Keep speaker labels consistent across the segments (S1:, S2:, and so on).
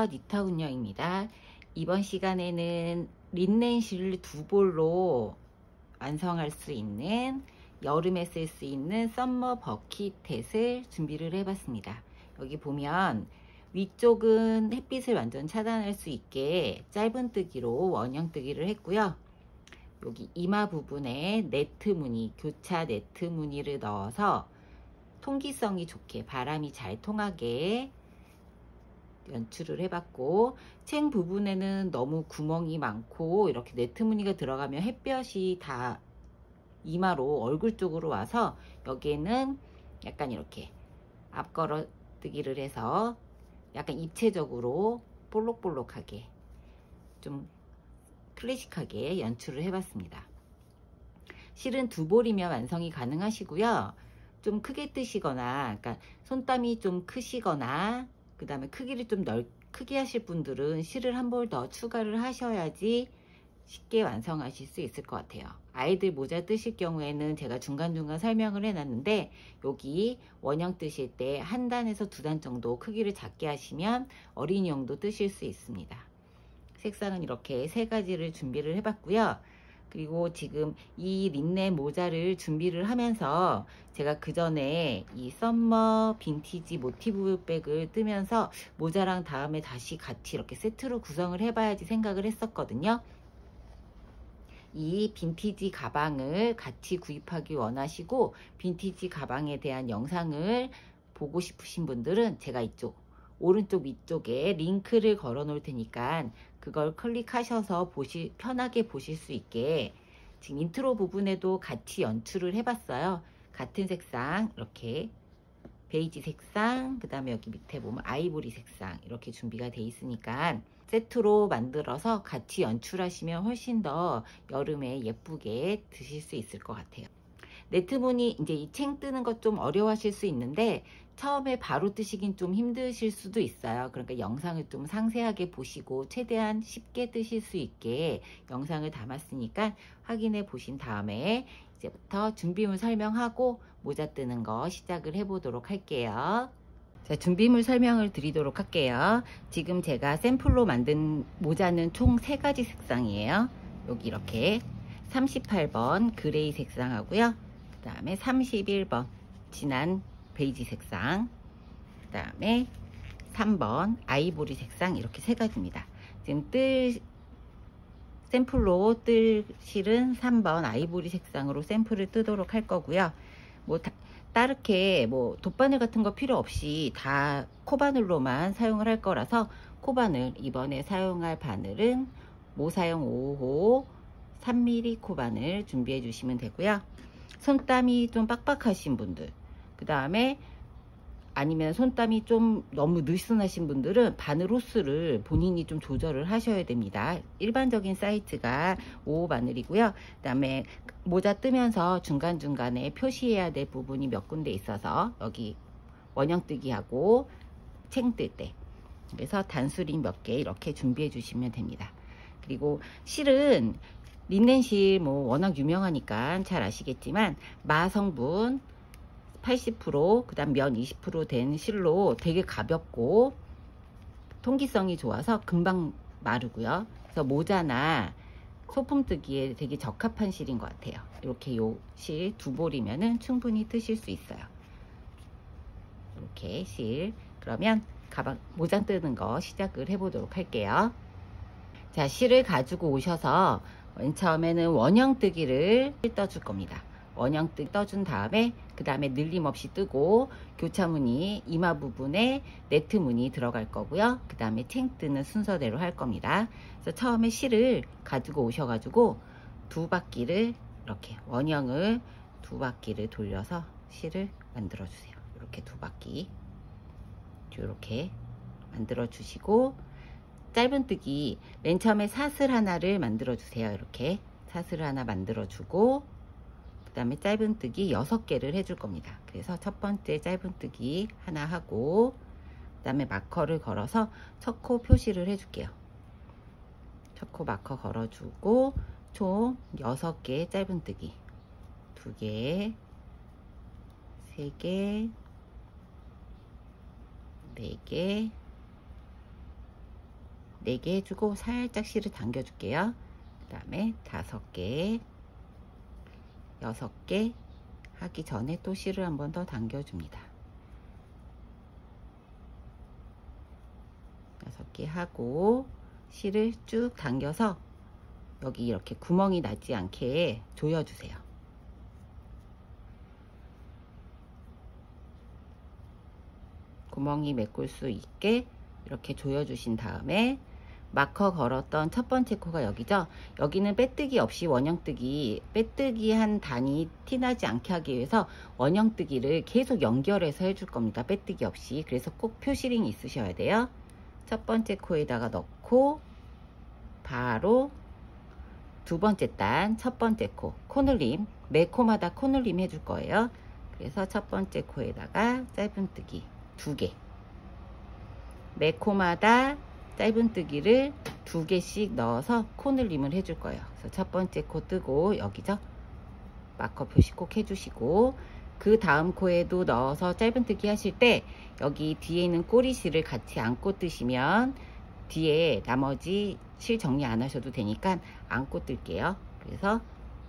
S1: 안녕하세요. 니타운녀입니다. 이번 시간에는 린넨실을 두 볼로 완성할 수 있는 여름에 쓸 수 있는 썸머 버킷햇을 준비를 해봤습니다. 여기 보면 위쪽은 햇빛을 완전 차단할 수 있게 짧은뜨기로 원형뜨기를 했고요. 여기 이마 부분에 네트 무늬, 교차 네트 무늬를 넣어서 통기성이 좋게 바람이 잘 통하게 연출을 해봤고, 챙 부분에는 너무 구멍이 많고 이렇게 네트 무늬가 들어가면 햇볕이 다 이마로 얼굴 쪽으로 와서 여기에는 약간 이렇게 앞걸어뜨기를 해서 약간 입체적으로 볼록볼록하게 좀 클래식하게 연출을 해봤습니다. 실은 두 볼이면 완성이 가능하시고요. 좀 크게 뜨시거나, 그러니까 손땀이 좀 크시거나, 그 다음에 크기를 좀 크게 하실 분들은 실을 한 볼 더 추가를 하셔야지 쉽게 완성하실 수 있을 것 같아요. 아이들 모자 뜨실 경우에는 제가 중간중간 설명을 해놨는데, 여기 원형 뜨실 때 한 단에서 두 단 정도 크기를 작게 하시면 어린이용도 뜨실 수 있습니다. 색상은 이렇게 세 가지를 준비를 해봤고요. 그리고 지금 이 린넨 모자를 준비를 하면서 제가 그 전에 이 썸머 빈티지 모티브 백을 뜨면서 모자랑 다음에 다시 같이 이렇게 세트로 구성을 해봐야지 생각을 했었거든요. 이 빈티지 가방을 같이 구입하기 원하시고 빈티지 가방에 대한 영상을 보고 싶으신 분들은 제가 이쪽 오른쪽 위쪽에 링크를 걸어 놓을 테니까 그걸 클릭하셔서 편하게 보실 수 있게 지금 인트로 부분에도 같이 연출을 해봤어요. 같은 색상 이렇게 베이지 색상, 그 다음에 여기 밑에 보면 아이보리 색상 이렇게 준비가 돼 있으니까 세트로 만들어서 같이 연출하시면 훨씬 더 여름에 예쁘게 드실 수 있을 것 같아요. 네트 무늬 이제 이 챙 뜨는 것 좀 어려워하실 수 있는데 처음에 바로 뜨시긴 좀 힘드실 수도 있어요. 그러니까 영상을 좀 상세하게 보시고 최대한 쉽게 뜨실 수 있게 영상을 담았으니까 확인해 보신 다음에 이제부터 준비물 설명하고 모자 뜨는 거 시작을 해 보도록 할게요. 자, 준비물 설명을 드리도록 할게요. 지금 제가 샘플로 만든 모자는 총 3가지 색상이에요. 여기 이렇게 38번 그레이 색상하고요. 그 다음에 31번 진한 베이지 색상, 그 다음에 3번 아이보리 색상, 이렇게 3가지입니다. 지금 샘플로 뜰 실은 3번 아이보리 색상으로 샘플을 뜨도록 할 거고요. 뭐 따르게 뭐 돗바늘 같은 거 필요 없이 다 코바늘로만 사용을 할 거라서 코바늘, 이번에 사용할 바늘은 모사용 5호 3mm 코바늘 준비해 주시면 되고요. 손땀이 좀 빡빡하신 분들, 그 다음에 아니면 손땀이 좀 너무 느슨하신 분들은 바늘 호스를 본인이 좀 조절을 하셔야 됩니다. 일반적인 사이즈가 5호 바늘이고요. 그 다음에 모자 뜨면서 중간중간에 표시해야 될 부분이 몇 군데 있어서 여기 원형뜨기 하고 챙 뜰 때, 그래서 단수링 몇 개 이렇게 준비해 주시면 됩니다. 그리고 실은 린넨실 뭐 워낙 유명하니까 잘 아시겠지만 마성분 80%, 그 다음 면 20% 된 실로 되게 가볍고 통기성이 좋아서 금방 마르고요. 그래서 모자나 소품 뜨기에 되게 적합한 실인 것 같아요. 이렇게 요 실 두 볼이면은 충분히 뜨실 수 있어요. 이렇게 실. 그러면 가방 모자 뜨는 거 시작을 해 보도록 할게요. 자, 실을 가지고 오셔서 맨 처음에는 원형 뜨기를 떠줄 겁니다. 원형 뜨기 떠준 다음에 그 다음에 늘림 없이 뜨고 교차 무늬 이마 부분에 네트 무늬 들어갈 거고요. 그 다음에 챙 뜨는 순서대로 할 겁니다. 그래서 처음에 실을 가지고 오셔가지고 두 바퀴를 이렇게 원형을 두 바퀴를 돌려서 실을 만들어 주세요. 이렇게 두 바퀴 이렇게 만들어 주시고, 짧은뜨기 맨 처음에 사슬 하나를 만들어 주세요. 이렇게 사슬을 하나 만들어 주고 그 다음에 짧은뜨기 6개를 해줄 겁니다. 그래서 첫 번째 짧은뜨기 하나 하고 그 다음에 마커를 걸어서 첫 코 표시를 해줄게요. 첫 코 마커 걸어주고 총 6개 짧은뜨기, 2개, 3개, 4개, 4개 해주고 살짝 실을 당겨줄게요. 그 다음에 5개, 6개 하기 전에 또 실을 한 번 더 당겨줍니다. 6개 하고 실을 쭉 당겨서 여기 이렇게 구멍이 나지 않게 조여주세요. 구멍이 메꿀 수 있게 이렇게 조여주신 다음에 마커 걸었던 첫 번째 코가 여기죠. 여기는 빼뜨기 없이 원형뜨기, 빼뜨기 한 단이 티나지 않게 하기 위해서 원형뜨기를 계속 연결해서 해줄 겁니다. 빼뜨기 없이. 그래서 꼭 표시링이 있으셔야 돼요. 첫 번째 코에다가 넣고 바로 두 번째 단, 첫 번째 코, 코늘림, 매 코마다 코늘림 해줄 거예요. 그래서 첫 번째 코에다가 짧은뜨기 2개, 매 코마다 짧은뜨기를 2개씩 넣어서 코늘림을 해줄 거예요. 그래서 첫 번째 코 뜨고 여기죠. 마커 표시 꼭 해주시고 그 다음 코에도 넣어서 짧은뜨기 하실 때 여기 뒤에 있는 꼬리실을 같이 안고 뜨시면 뒤에 나머지 실 정리 안 하셔도 되니까 안고 뜰게요. 그래서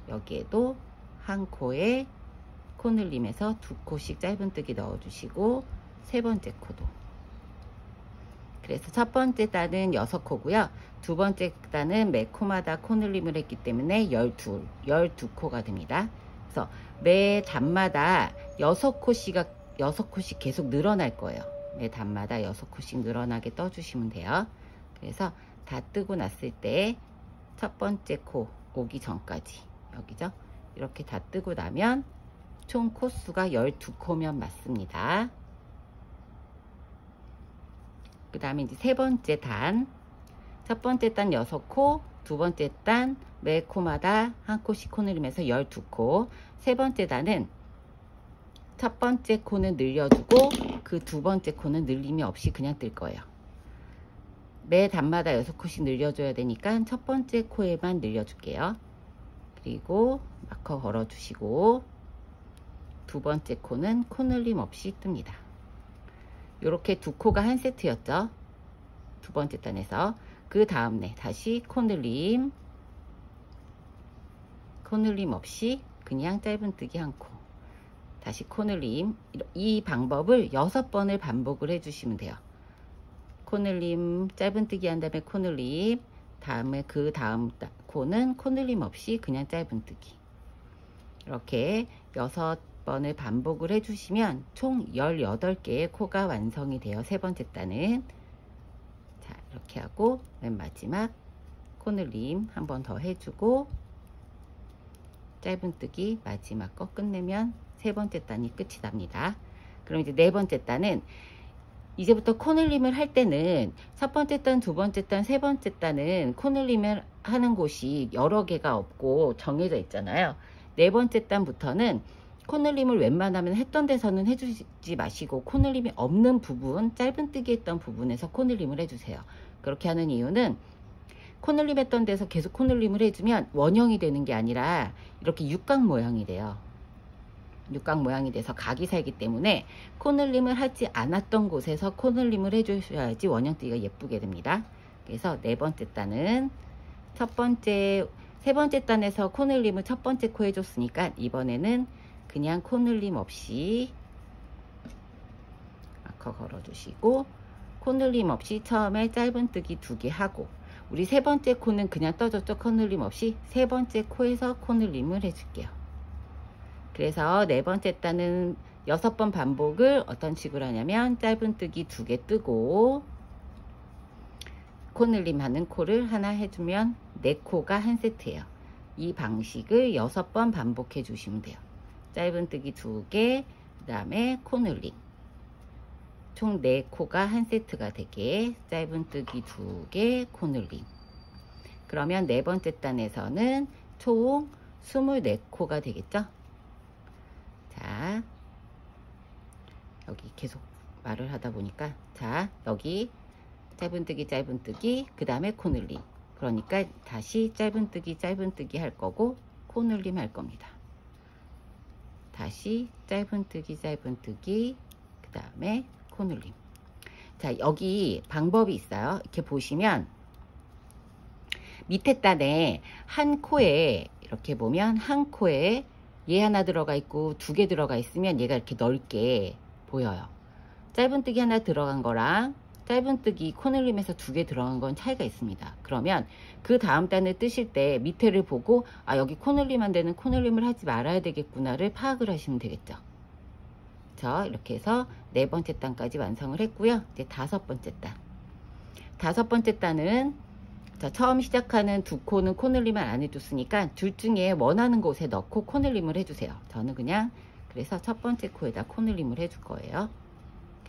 S1: 여기에도 한 코에 코늘림에서 2코씩 짧은뜨기 넣어주시고 세 번째 코도. 그래서 첫 번째 단은 6코고요. 두 번째 단은 매 코마다 코늘림을 했기 때문에 12코가 됩니다. 그래서 매 단마다 6코씩 계속 늘어날 거예요. 매 단마다 6코씩 늘어나게 떠주시면 돼요. 그래서 다 뜨고 났을 때 첫 번째 코 오기 전까지 여기죠. 이렇게 다 뜨고 나면 총 코수가 12코면 맞습니다. 그 다음에 이제 세 번째 단, 첫 번째 단 6코, 두 번째 단 매 코마다 한 코씩 코늘림해서 12코. 세 번째 단은 첫 번째 코는 늘려주고 그 두 번째 코는 늘림이 없이 그냥 뜰 거예요. 매 단마다 6코씩 늘려줘야 되니까 첫 번째 코에만 늘려줄게요. 그리고 마커 걸어주시고 두 번째 코는 코늘림 없이 뜹니다. 이렇게 2코가 한 세트였죠. 두 번째 단에서. 그 다음에 다시 코늘림 없이 그냥 짧은뜨기 한 코, 다시 코늘림. 이 방법을 6번을 반복을 해주시면 돼요. 코늘림 짧은뜨기 한 다음에 코늘림, 다음에 그 다음 코는 코늘림 없이 그냥 짧은뜨기. 이렇게 6번을 반복을 해주시면 총 18개의 코가 완성이 돼요. 세 번째 단은. 자, 이렇게 하고 맨 마지막 코늘림 한 번 더 해주고 짧은뜨기 마지막 거 끝내면 세 번째 단이 끝이 납니다. 그럼 이제 네 번째 단은 이제부터 코늘림을 할 때는 첫 번째 단, 두 번째 단, 세 번째 단은 코늘림을 하는 곳이 여러 개가 없고 정해져 있잖아요. 네 번째 단부터는 코늘림을 웬만하면 했던 데서는 해주지 마시고 코늘림이 없는 부분, 짧은뜨기 했던 부분에서 코늘림을 해주세요. 그렇게 하는 이유는 코늘림 했던 데서 계속 코늘림을 해주면 원형이 되는 게 아니라 이렇게 육각 모양이 돼요. 육각 모양이 돼서 각이 살기 때문에 코늘림을 하지 않았던 곳에서 코늘림을 해주셔야지 원형뜨기가 예쁘게 됩니다. 그래서 네 번째 단은 세 번째 단에서 코늘림을 첫 번째 코 해줬으니까 이번에는 그냥 코늘림 없이 마커 걸어주시고 코늘림 없이 처음에 짧은뜨기 2개 하고 우리 세 번째 코는 그냥 떠줬죠. 코늘림 없이 세 번째 코에서 코늘림을 해줄게요. 그래서 네 번째 단은 6번 반복을 어떤 식으로 하냐면 짧은뜨기 2개 뜨고 코늘림 하는 코를 하나 해주면 4코가 한 세트예요. 이 방식을 6번 반복해 주시면 돼요. 짧은뜨기 2개, 그 다음에 코늘림. 총 4코가 한 세트가 되게 짧은뜨기 2개, 코늘림. 그러면 네 번째 단에서는 총 24코가 되겠죠? 자, 여기 계속 말을 하다 보니까 자, 여기 짧은뜨기 그 다음에 코늘림. 그러니까 다시 짧은뜨기 할 거고 코늘림 할 겁니다. 다시 짧은뜨기 그 다음에 코늘림. 자, 여기 방법이 있어요. 이렇게 보시면 밑에 단에 한 코에 이렇게 보면 한 코에 얘 하나 들어가 있고 2개 들어가 있으면 얘가 이렇게 넓게 보여요. 짧은뜨기 하나 들어간 거랑 짧은뜨기 코늘림에서 2개 들어간 건 차이가 있습니다. 그러면 그 다음 단을 뜨실 때 밑에를 보고 아 여기 코늘림 한 데는 코늘림을 하지 말아야 되겠구나를 파악을 하시면 되겠죠. 자 이렇게 해서 4번째 단까지 완성을 했고요. 이제 5번째 단. 5번째 단은 자, 처음 시작하는 2코는 코늘림을 안 해줬으니까 둘 중에 원하는 곳에 넣고 코늘림을 해주세요. 저는 그냥 그래서 첫 번째 코에다 코늘림을 해줄 거예요.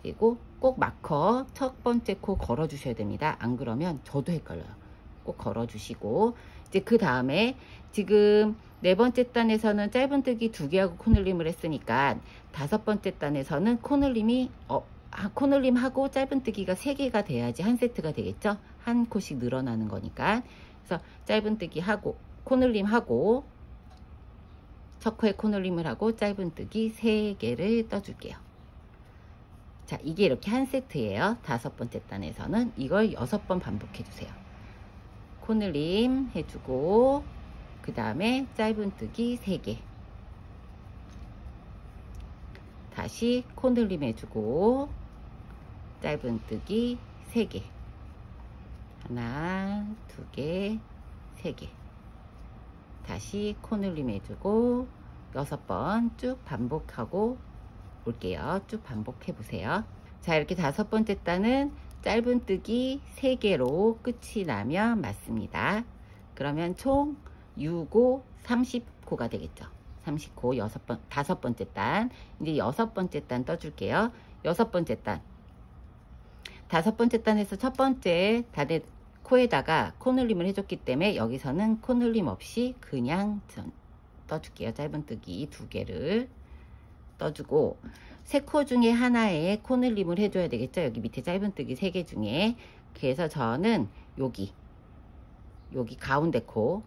S1: 그리고 꼭 마커 첫 번째 코 걸어 주셔야 됩니다. 안 그러면 저도 헷갈려요. 꼭 걸어 주시고 이제 그 다음에 지금 4번째 단에서는 짧은뜨기 2개하고 코늘림을 했으니까 5번째 단에서는 코늘림이 코늘림하고 짧은뜨기가 3개가 돼야지 한 세트가 되겠죠. 한 코씩 늘어나는 거니까. 그래서 짧은뜨기 하고 코늘림하고 첫 코에 코늘림을 하고 짧은뜨기 3개를 떠줄게요. 자, 이게 이렇게 한 세트예요. 5번째 단에서는 이걸 6번 반복해 주세요. 코늘림 해주고 그 다음에 짧은뜨기 3개, 다시 코늘림 해주고 짧은뜨기 3개, 하나, 2개, 3개, 다시 코늘림 해주고 6번 쭉 반복하고 올게요. 쭉 반복해 보세요. 자, 이렇게 5번째 단은 짧은뜨기 3개로 끝이 나면 맞습니다. 그러면 총 6호 30코가 되겠죠. 30코 5번째 단. 이제 6번째 단 떠줄게요. 6번째 단. 5번째 단에서 첫 번째 단의 코에다가 코늘림을 해줬기 때문에 여기서는 코늘림 없이 그냥 떠줄게요. 짧은뜨기 2개를 떠주고 3코 중에 하나에 코늘림을 해줘야 되겠죠. 여기 밑에 짧은뜨기 3개 중에. 그래서 저는 여기 가운데 코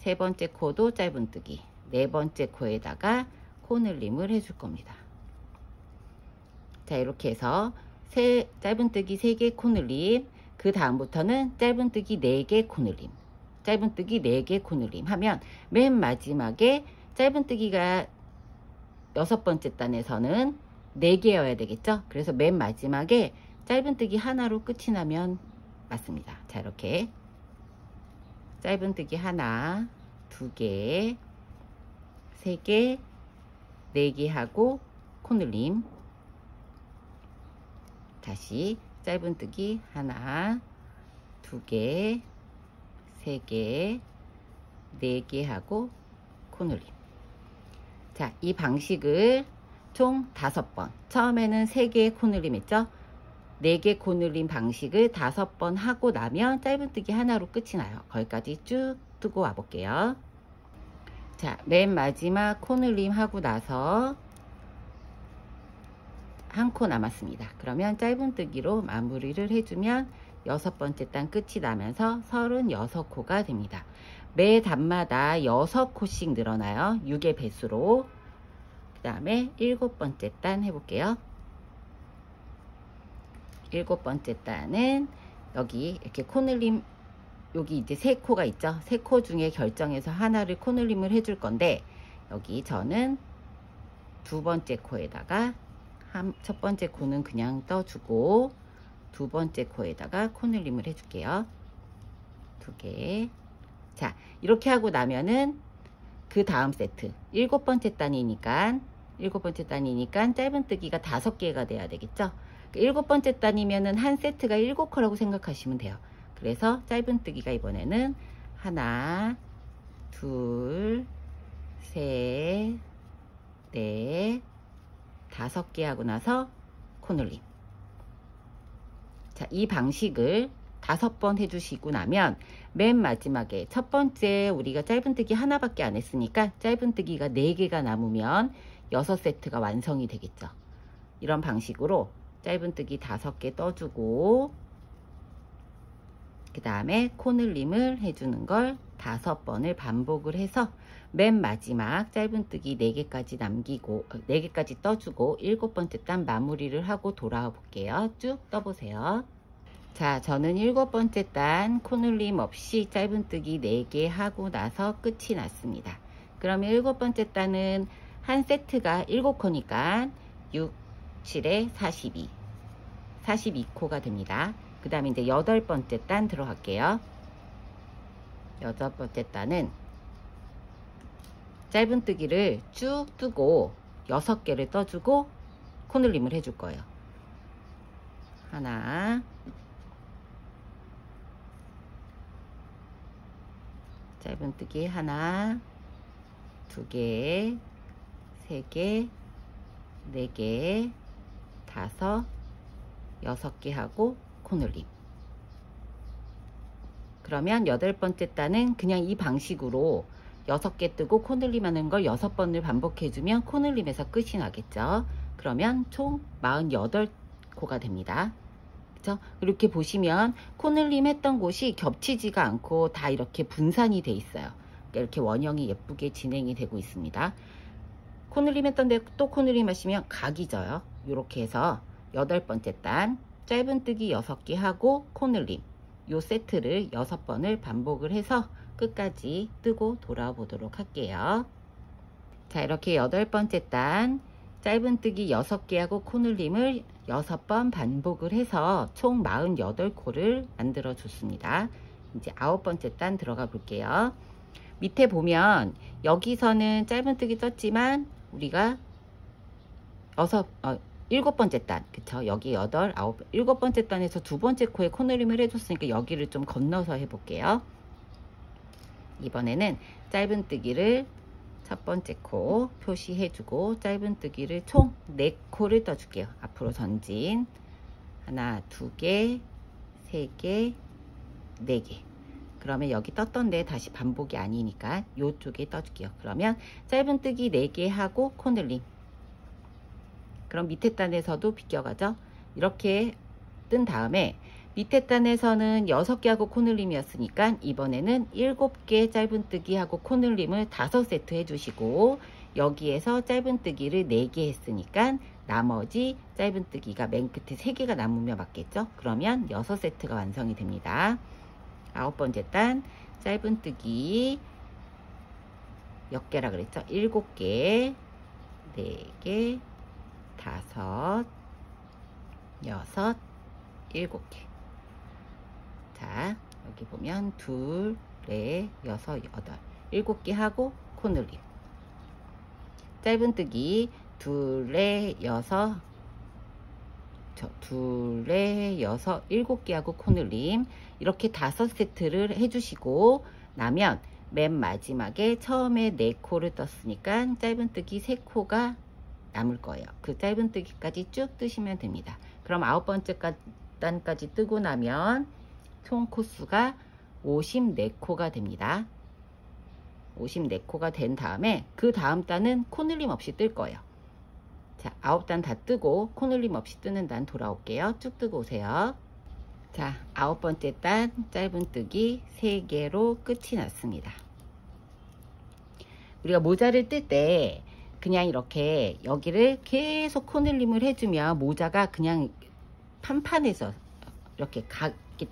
S1: 3번째 코도 짧은뜨기 4번째 코에다가 코늘림을 해줄 겁니다. 자, 이렇게 해서 짧은뜨기 3개 코늘림, 그 다음부터는 짧은뜨기 4개 코늘림, 짧은뜨기 4개 코늘림 하면 맨 마지막에 짧은뜨기가 6번째 단에서는 4개여야 되겠죠. 그래서 맨 마지막에 짧은뜨기 하나로 끝이 나면 맞습니다. 자, 이렇게 짧은뜨기 하나, 2개, 3개, 4개 하고 코늘림, 다시 짧은뜨기 하나, 2개, 3개, 4개 하고 코늘림. 자, 이 방식을 총 5번. 처음에는 3개의 코늘림 했죠? 4개 코늘림 방식을 5번 하고 나면 짧은뜨기 하나로 끝이 나요. 거기까지 쭉 뜨고 와 볼게요. 자, 맨 마지막 코늘림 하고 나서 한 코 남았습니다. 그러면 짧은뜨기로 마무리를 해주면 6번째 단 끝이 나면서 36코가 됩니다. 매 단마다 6코씩 늘어나요. 6의 배수로. 그 다음에 7번째 단 해볼게요. 7번째 단은 여기 이렇게 코늘림, 여기 이제 3코가 있죠. 3코 중에 결정해서 하나를 코늘림을 해줄 건데, 여기 저는 2번째 코에다가 첫 번째 코는 그냥 떠주고 2번째 코에다가 코늘림을 해줄게요. 2개. 자, 이렇게 하고 나면은 그 다음 세트 7번째 단이니까 짧은뜨기가 5개가 돼야 되겠죠. 7번째 단이면은 한 세트가 7코라고 생각하시면 돼요. 그래서 짧은뜨기가 이번에는 하나, 둘, 셋, 넷, 5개 하고 나서 코늘림. 자, 이 방식을 5번 해주시고 나면 맨 마지막에 첫 번째 우리가 짧은뜨기 하나밖에 안 했으니까 짧은뜨기가 4개가 남으면 6세트가 완성이 되겠죠. 이런 방식으로 짧은뜨기 5개 떠주고 그 다음에 코늘림을 해주는 걸 5번을 반복을 해서 맨 마지막 짧은뜨기 4개까지 남기고 4개까지 떠주고 7번째 단 마무리를 하고 돌아와 볼게요. 쭉 떠보세요. 자, 저는 7번째 단 코늘림 없이 짧은뜨기 4개 하고 나서 끝이 났습니다. 그러면 7번째 단은 한 세트가 7코니까 6, 7에 42, 42코가 됩니다. 그 다음에 이제 8번째 단 들어갈게요. 8번째 단은 짧은뜨기를 쭉 뜨고 6개를 떠주고 코늘림을 해줄 거예요. 하나, 짧은뜨기 하나, 2개, 3개, 4개, 5, 6개 하고 코늘림. 그러면 8번째 단은 그냥 이 방식으로 6개 뜨고 코늘림 하는 걸 6번을 반복해주면 코늘림에서 끝이 나겠죠. 그러면 총 48코가 됩니다. 그쵸? 이렇게 보시면 코늘림 했던 곳이 겹치지가 않고 다 이렇게 분산이 돼 있어요. 이렇게 원형이 예쁘게 진행이 되고 있습니다. 코늘림 했던데 또 코늘림 하시면 각이 져요. 이렇게 해서 8번째 단 짧은뜨기 6개 하고 코늘림 요 세트를 6번을 반복을 해서 끝까지 뜨고 돌아보도록 할게요. 자, 이렇게 8번째 단 짧은뜨기 6개 하고 코늘림을 6번 반복을 해서 총 48코를 만들어 줬습니다. 이제 9번째 단 들어가 볼게요. 밑에 보면 여기서는 짧은뜨기 떴지만 우리가 7번째 단, 그쵸? 여기 8, 9, 7번째 단에서 2번째 코에 코늘림을 해줬으니까 여기를 좀 건너서 해볼게요. 이번에는 짧은뜨기를 첫 번째 코 표시해주고 짧은뜨기를 총 4코를 떠줄게요. 앞으로 전진 하나, 2개, 3개, 4개. 그러면 여기 떴던 데 다시 반복이 아니니까 이쪽에 떠줄게요. 그러면 짧은뜨기 4개 하고 코늘림. 그럼 밑에 단에서도 비껴가죠. 이렇게 뜬 다음에 밑에 단에서는 6개 하고 코늘림이었으니까 이번에는 7개 짧은뜨기 하고 코늘림을 5세트 해주시고 여기에서 짧은뜨기를 4개 했으니까 나머지 짧은뜨기가 맨 끝에 3개가 남으면 맞겠죠. 그러면 6세트가 완성이 됩니다. 9번째 단 짧은뜨기 몇 개라 그랬죠? 7개, 4개, 5, 6, 7개. 자, 여기 보면 2, 4, 6, 8, 7개 하고 코늘림. 짧은뜨기 2, 4, 6, 2, 4, 6, 7개 하고 코늘림. 이렇게 5세트를 해주시고 나면 맨 마지막에 처음에 4코를 떴으니까 짧은뜨기 3코가 남을 거예요. 그 짧은뜨기까지 쭉 뜨시면 됩니다. 그럼 9번째 단까지 뜨고 나면 총 코수가 54코가 됩니다. 54코가 된 다음에 그 다음 단은 코늘림 없이 뜰 거예요. 자, 9단 다 뜨고 코늘림 없이 뜨는 단 돌아올게요. 쭉 뜨고 오세요. 자, 9번째 단 짧은뜨기 3개로 끝이 났습니다. 우리가 모자를 뜰 때 그냥 이렇게 여기를 계속 코늘림을 해주면 모자가 그냥 판판해서 이렇게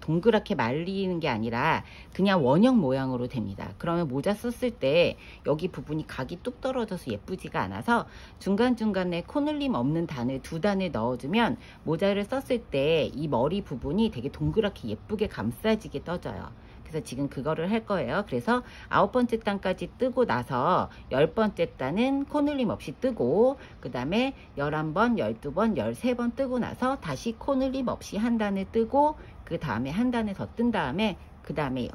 S1: 동그랗게 말리는 게 아니라 그냥 원형 모양으로 됩니다. 그러면 모자 썼을 때 여기 부분이 각이 뚝 떨어져서 예쁘지가 않아서 중간중간에 코늘림 없는 단을 2단을 넣어주면 모자를 썼을 때 이 머리 부분이 되게 동그랗게 예쁘게 감싸지게 떠져요. 그래서 지금 그거를 할 거예요. 그래서 9번째 단까지 뜨고 나서 10번째 단은 코늘림 없이 뜨고 그 다음에 11번, 12번, 13번 뜨고 나서 다시 코늘림 없이 한 단을 뜨고 그 다음에 한 단을 더 뜬 다음에 그 다음에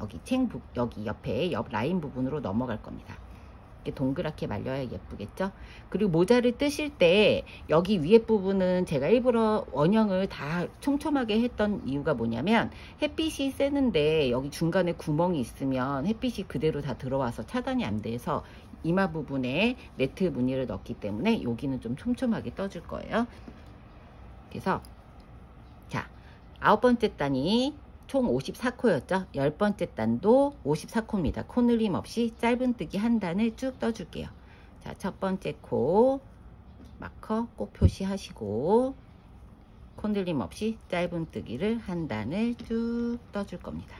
S1: 여기 옆에 옆 라인 부분으로 넘어갈 겁니다. 이렇게 동그랗게 말려야 예쁘겠죠. 그리고 모자를 뜨실 때 여기 위에 부분은 제가 일부러 원형을 다 촘촘하게 했던 이유가 뭐냐면 햇빛이 세는데 여기 중간에 구멍이 있으면 햇빛이 그대로 다 들어와서 차단이 안 돼서 이마 부분에 매트 무늬를 넣기 때문에 여기는 좀 촘촘하게 떠줄 거예요. 그래서 자, 9번째 단이 총 54코였죠. 10번째 단도 54코입니다. 코늘림 없이 짧은뜨기 한 단을 쭉 떠줄게요. 자, 첫 번째 코 마커 꼭 표시하시고 코늘림 없이 짧은뜨기를 한 단을 쭉 떠줄 겁니다.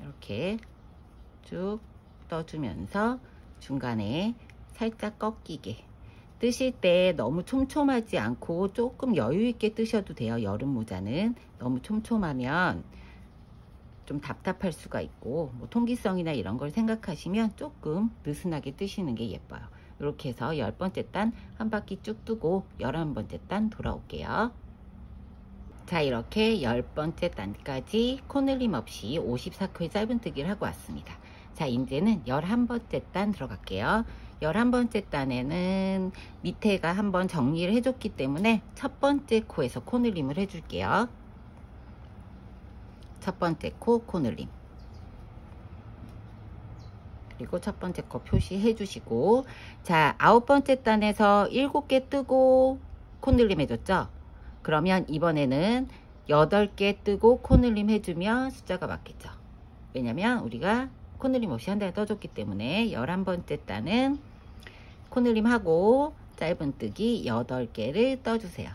S1: 이렇게 쭉 떠주면서 중간에 살짝 꺾이게, 뜨실 때 너무 촘촘하지 않고 조금 여유 있게 뜨셔도 돼요. 여름 모자는 너무 촘촘하면 좀 답답할 수가 있고, 뭐 통기성이나 이런 걸 생각하시면 조금 느슨하게 뜨시는 게 예뻐요. 이렇게 해서 10번째 단 한 바퀴 쭉 뜨고 11번째 단 돌아올게요. 자, 이렇게 10번째 단까지 코늘림 없이 54코의 짧은뜨기를 하고 왔습니다. 자, 이제는 11번째 단 들어갈게요. 11번째 단에는 밑에가 한번 정리를 해줬기 때문에 첫 번째 코에서 코늘림을 해줄게요. 첫 번째 코 코늘림, 그리고 첫 번째 코 표시해 주시고, 자, 9번째 단에서 7개 뜨고 코늘림 해줬죠. 그러면 이번에는 8개 뜨고 코늘림 해주면 숫자가 맞겠죠. 왜냐면 우리가 코늘림 없이 한 단에 떠줬기 때문에 11번째 단은 코늘림 하고 짧은뜨기 8개를 떠주세요.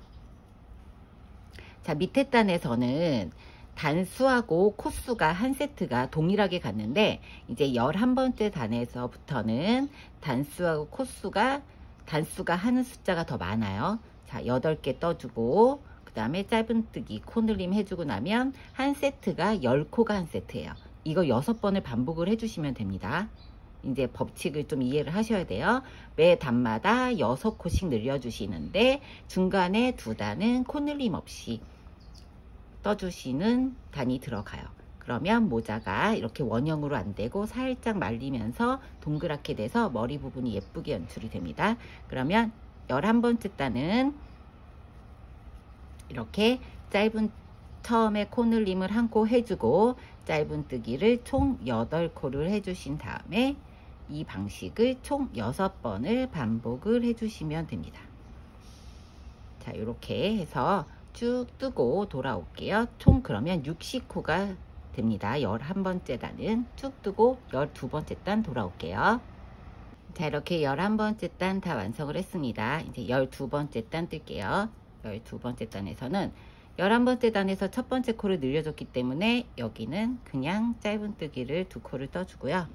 S1: 자, 밑에 단에서는 단수하고 코수가 한 세트가 동일하게 갔는데, 이제 11번째 단에서부터는 단수하고 코수가, 단수가 하는 숫자가 더 많아요. 자, 8개 떠주고 그 다음에 짧은뜨기 코늘림 해주고 나면 한 세트가 10코가 한 세트예요. 이거 6번을 반복을 해주시면 됩니다. 이제 법칙을 좀 이해를 하셔야 돼요. 매 단마다 6코씩 늘려주시는데 중간에 2단은 코늘림 없이 떠주시는 단이 들어가요. 그러면 모자가 이렇게 원형으로 안 되고 살짝 말리면서 동그랗게 돼서 머리 부분이 예쁘게 연출이 됩니다. 그러면 11번째 단은 이렇게 짧은, 처음에 코늘림을 한 코 해주고 짧은뜨기를 총 8코를 해주신 다음에 이 방식을 총 6번을 반복을 해주시면 됩니다. 자, 이렇게 해서 쭉 뜨고 돌아올게요. 총 그러면 60코가 됩니다. 11번째 단은 쭉 뜨고 12번째 단 돌아올게요. 자, 이렇게 11번째 단 다 완성을 했습니다. 이제 12번째 단 뜰게요. 12번째 단에서는 11번째 단에서 첫 번째 코를 늘려줬기 때문에 여기는 그냥 짧은뜨기를 2코를 떠주고요.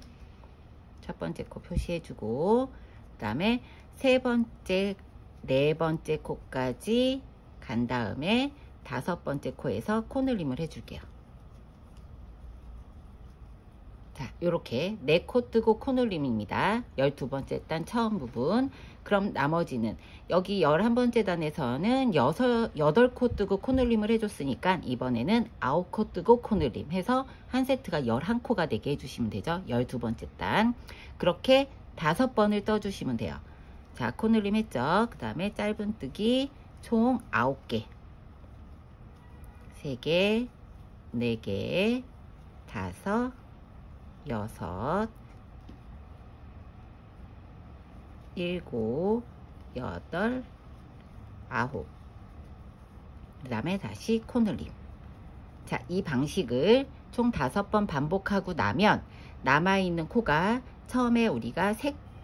S1: 첫 번째 코 표시해주고 그 다음에 세 번째, 네 번째 코까지 간 다음에 5번째 코에서 코늘림을 해줄게요. 자, 요렇게 4코 뜨고 코늘림입니다. 12번째 단 처음 부분. 그럼 나머지는 여기 11번째 단에서는 8코 뜨고 코늘림을 해줬으니까 이번에는 9코 뜨고 코늘림 해서 한 세트가 11코가 되게 해주시면 되죠. 12번째 단. 그렇게 5번을 떠주시면 돼요. 자, 코늘림 했죠. 그 다음에 짧은뜨기 총 9개, 3개, 4개, 5, 6, 7, 8, 9. 그 다음에 다시 코늘림. 자, 이 방식을 총 5번 반복하고 나면 남아있는 코가 처음에 우리가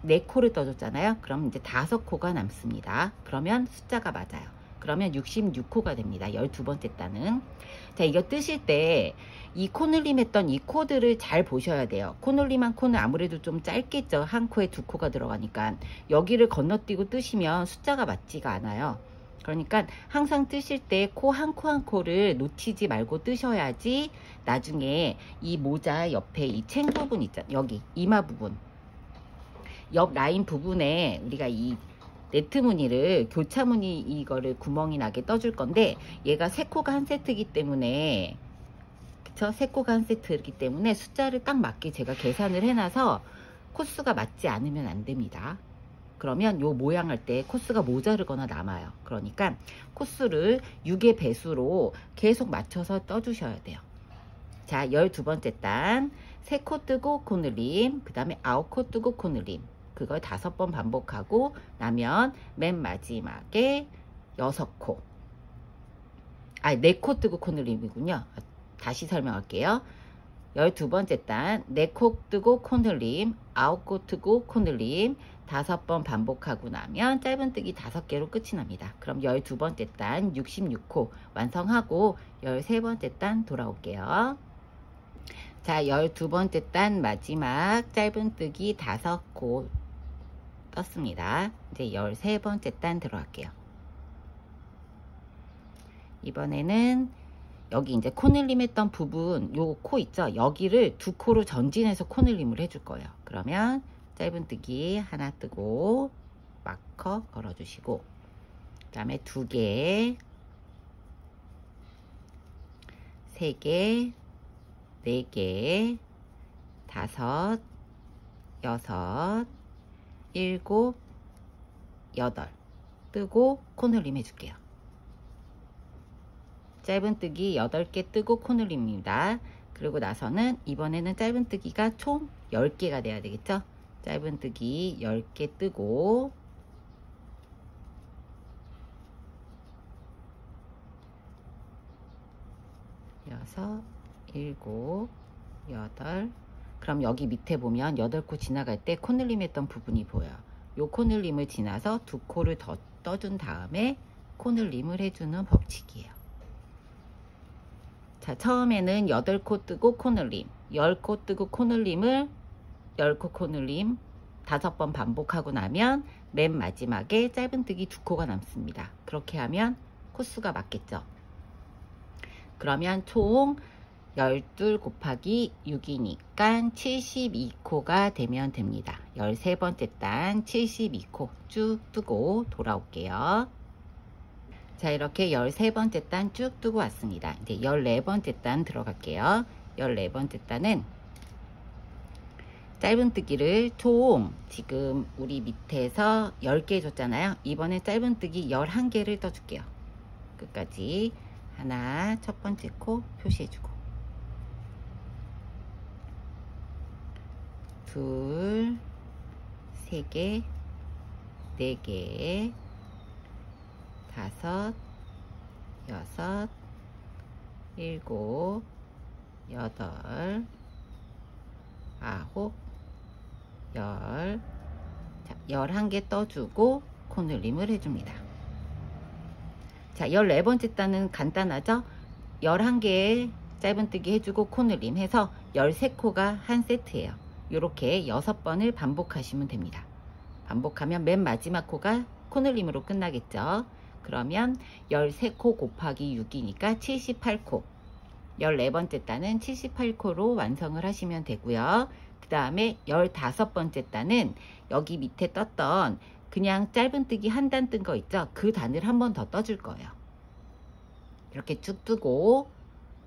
S1: 4코를 떠줬잖아요. 그럼 이제 5코가 남습니다. 그러면 숫자가 맞아요. 그러면 66코가 됩니다. 12번째 단은. 자, 이거 뜨실 때 이 코늘림 했던 이 코들을 잘 보셔야 돼요. 코늘림 한 코는 아무래도 좀 짧겠죠. 한 코에 2코가 들어가니까. 여기를 건너뛰고 뜨시면 숫자가 맞지가 않아요. 그러니까 항상 뜨실 때 코 한 코 한 코를 놓치지 말고 뜨셔야지 나중에 이 모자 옆에 이 챙 부분 있잖아요. 여기 이마 부분, 옆 라인 부분에 우리가 이 네트 무늬를, 교차 무늬 이거를 구멍이 나게 떠줄 건데, 얘가 3코가 한 세트이기 때문에, 그쵸? 3코가 한 세트이기 때문에 숫자를 딱 맞게 제가 계산을 해놔서 코수가 맞지 않으면 안 됩니다. 그러면 요 모양 할 때 코수가 모자르거나 남아요. 그러니까 코수를 6의 배수로 계속 맞춰서 떠주셔야 돼요. 자, 12번째 단 3코 뜨고 코늘림, 그 다음에 9코 뜨고 코늘림, 그걸 5번 반복하고 나면 맨 마지막에 6코, 4코 뜨고 코늘림이군요. 다시 설명할게요. 12번째 단 4코 뜨고 코늘림, 9코 뜨고 코늘림 5번 반복하고 나면 짧은뜨기 5개로 끝이 납니다. 그럼 12번째 단 66코 완성하고 13번째 단 돌아올게요. 자, 12번째 단 마지막 짧은뜨기 5코 떴습니다. 이제 13번째 단 들어갈게요. 이번에는 여기 이제 코늘림 했던 부분, 요 코 있죠? 여기를 2코로 전진해서 코늘림을 해줄 거예요. 그러면 짧은뜨기 하나 뜨고 마커 걸어주시고, 그 다음에 2개, 3개, 4개, 5, 6, 7, 8 뜨고 코늘림 해줄게요. 짧은뜨기 8개 뜨고 코늘림입니다. 그리고 나서는 이번에는 짧은뜨기가 총 10개가 돼야 되겠죠? 짧은뜨기 10개 뜨고 6, 7, 8. 그럼 여기 밑에 보면 8코 지나갈 때 코늘림 했던 부분이 보여요. 요 코늘림을 지나서 2코를 더 떠준 다음에 코늘림을 해주는 법칙이에요. 자, 처음에는 8코 뜨고 코늘림, 10코 뜨고 코늘림을 10코 코늘림 5번 반복하고 나면 맨 마지막에 짧은뜨기 2코가 남습니다. 그렇게 하면 코수가 맞겠죠. 그러면 총 12 곱하기 6이니까 72코가 되면 됩니다. 13번째 단 72코 쭉 뜨고 돌아올게요. 자, 이렇게 13번째 단 쭉 뜨고 왔습니다. 이제 14번째 단 들어갈게요. 14번째 단은 짧은뜨기를 총 지금 우리 밑에서 10개 줬잖아요. 이번에 짧은뜨기 11개를 떠줄게요. 끝까지 하나, 첫 번째 코 표시해주고, 둘, 3개, 4개, 5, 6, 7, 8, 9, 10. 자, 11개 떠주고 코늘림을 해줍니다. 자, 14번째 단은 간단하죠? 11개의 짧은뜨기 해주고 코늘림 해서 13코가 한 세트예요. 이렇게 6번을 반복하시면 됩니다. 반복하면 맨 마지막 코가 코늘림으로 끝나겠죠. 그러면 13코 곱하기 6이니까 78코. 14번째 단은 78코로 완성을 하시면 되고요. 그 다음에 15번째 단은 여기 밑에 떴던 그냥 짧은뜨기 한 단 뜬 거 있죠? 그 단을 한 번 더 떠줄 거예요. 이렇게 쭉 뜨고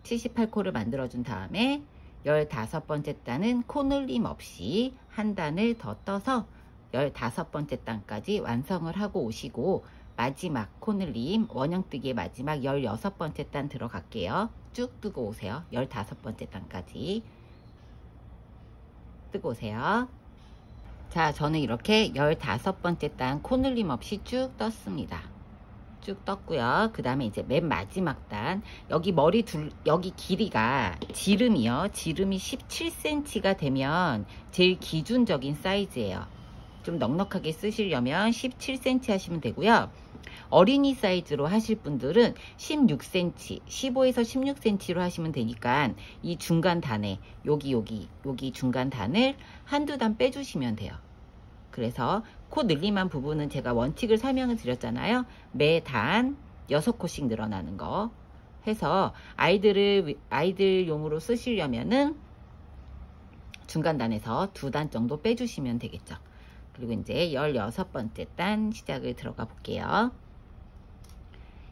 S1: 78코를 만들어준 다음에 15번째 단은 코늘림 없이 한 단을 더 떠서 15번째 단까지 완성을 하고 오시고, 마지막 코늘림 원형뜨기의 마지막 16번째 단 들어갈게요. 쭉 뜨고 오세요. 15번째 단까지 뜨고 오세요. 자, 저는 이렇게 15번째 단 코늘림 없이 쭉 떴습니다. 쭉 떴고요. 그 다음에 이제 맨 마지막 단, 여기 여기 길이가 지름이요. 지름이 17cm가 되면 제일 기준적인 사이즈예요. 좀 넉넉하게 쓰시려면 17cm 하시면 되고요. 어린이 사이즈로 하실 분들은 16cm, 15에서 16cm로 하시면 되니까 이 중간 단에 여기 중간 단을 한두 단 빼주시면 돼요. 그래서 코 늘림한 부분은 제가 원칙을 설명을 드렸잖아요. 매 단 6코씩 늘어나는 거 해서 아이들용으로 쓰시려면은 중간 단에서 2단 정도 빼주시면 되겠죠. 그리고 이제 16번째 단 시작을 들어가 볼게요.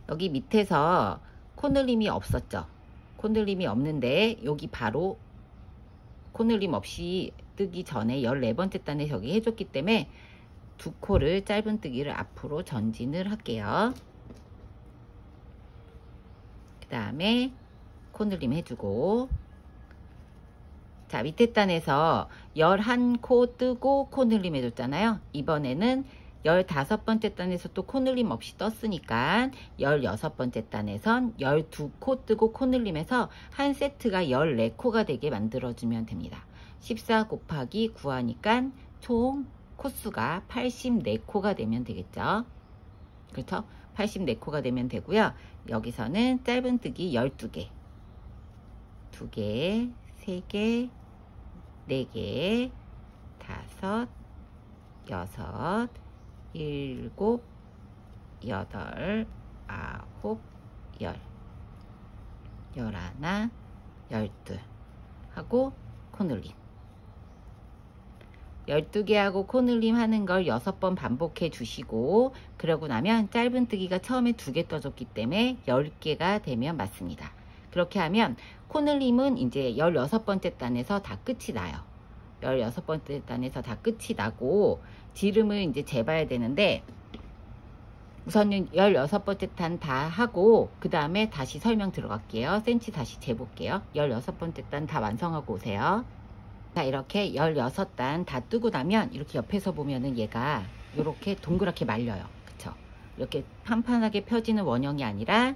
S1: 여기 밑에서 코늘림이 없었죠. 코늘림이 없는데 여기 바로 코늘림 없이 뜨기 전에 14번째 단에 저기 해줬기 때문에 2코를 짧은뜨기를 앞으로 전진을 할게요. 그 다음에 코늘림 해주고, 자, 밑에 단에서 11코 뜨고 코늘림 해줬잖아요. 이번에는 15번째 단에서 또 코늘림 없이 떴으니까 16번째 단에선 12코 뜨고 코늘림해서 한 세트가 14코가 되게 만들어주면 됩니다. 14 곱하기 9 하니까 총 코수가 84코가 되면 되겠죠. 그렇죠? 84코가 되면 되고요. 여기서는 짧은뜨기 12개, 2개, 3개, 4개, 5, 6, 7, 8, 9, 10, 11, 12 하고 코늘림. 12개 하고 코늘림 하는 걸 6번 반복해 주시고, 그러고 나면 짧은뜨기가 처음에 2개 떠줬기 때문에 10개가 되면 맞습니다. 그렇게 하면 코늘림은 이제 16번째 단에서 다 끝이 나요. 16번째 단에서 다 끝이 나고 지름을 이제 재봐야 되는데, 우선은 16번째 단 다 하고 그 다음에 다시 설명 들어갈게요. 센치 다시 재볼게요. 16번째 단 다 완성하고 오세요. 자, 이렇게 16단 다 뜨고 나면 이렇게 옆에서 보면은 얘가 이렇게 동그랗게 말려요. 그쵸? 이렇게 판판하게 펴지는 원형이 아니라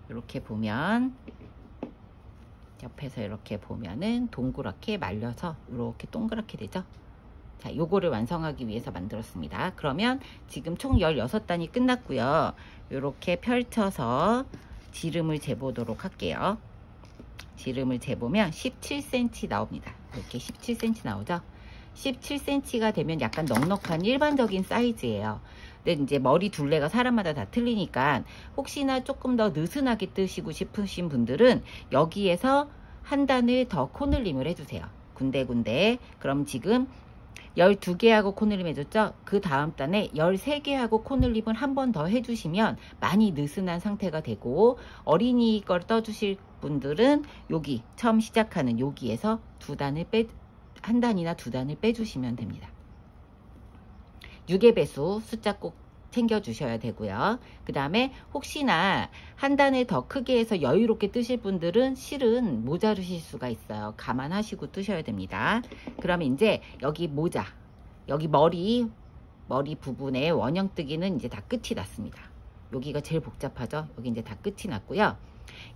S1: 이렇게 보면, 옆에서 이렇게 보면은 동그랗게 말려서 이렇게 동그랗게 되죠. 자, 요거를 완성하기 위해서 만들었습니다. 그러면 지금 총 16단이 끝났고요. 이렇게 펼쳐서 지름을 재보도록 할게요. 지름을 재보면 17cm 나옵니다. 이렇게 17cm 나오죠. 17cm가 되면 약간 넉넉한 일반적인 사이즈예요. 근데 이제 머리 둘레가 사람마다 다 틀리니까 혹시나 조금 더 느슨하게 뜨시고 싶으신 분들은 여기에서 한 단을 더 코늘림을 해주세요. 군데군데. 그럼 지금 12개 하고 코늘림 해줬죠? 그 다음 단에 13개 하고 코늘림을 한 번 더 해주시면 많이 느슨한 상태가 되고, 어린이 걸 떠주실 분들은 여기 처음 시작하는 여기에서 한 단이나 2단을 빼주시면 됩니다. 6의 배수 숫자 꼭 챙겨주셔야 되고요. 그 다음에 혹시나 한 단을 더 크게 해서 여유롭게 뜨실 분들은 실은 모자르실 수가 있어요. 감안하시고 뜨셔야 됩니다. 그러면 이제 여기 모자, 여기 머리 부분에 원형 뜨기는 이제 다 끝이 났습니다. 여기가 제일 복잡하죠. 여기 이제 다 끝이 났고요.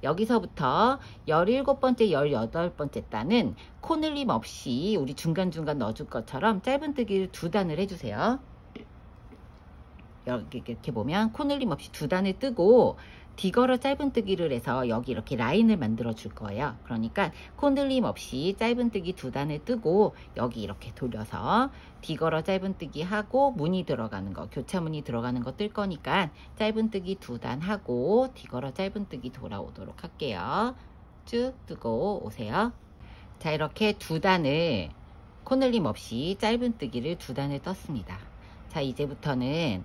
S1: 여기서부터 17번째, 18번째 단은 코늘림 없이 우리 중간중간 넣어줄 것처럼 짧은뜨기를 2단을 해주세요. 여기 이렇게 보면 코늘림 없이 2단을 뜨고 뒤걸어 짧은뜨기를 해서 여기 이렇게 라인을 만들어 줄 거예요. 그러니까 코늘림 없이 짧은뜨기 2단을 뜨고 여기 이렇게 돌려서 뒤걸어 짧은뜨기 하고 무늬 들어가는 거, 교차무늬 들어가는 거 뜰 거니까 짧은뜨기 2단 하고 뒤걸어 짧은뜨기 돌아오도록 할게요. 쭉 뜨고 오세요. 자, 이렇게 2단을 코늘림 없이 짧은뜨기를 2단을 떴습니다. 자, 이제부터는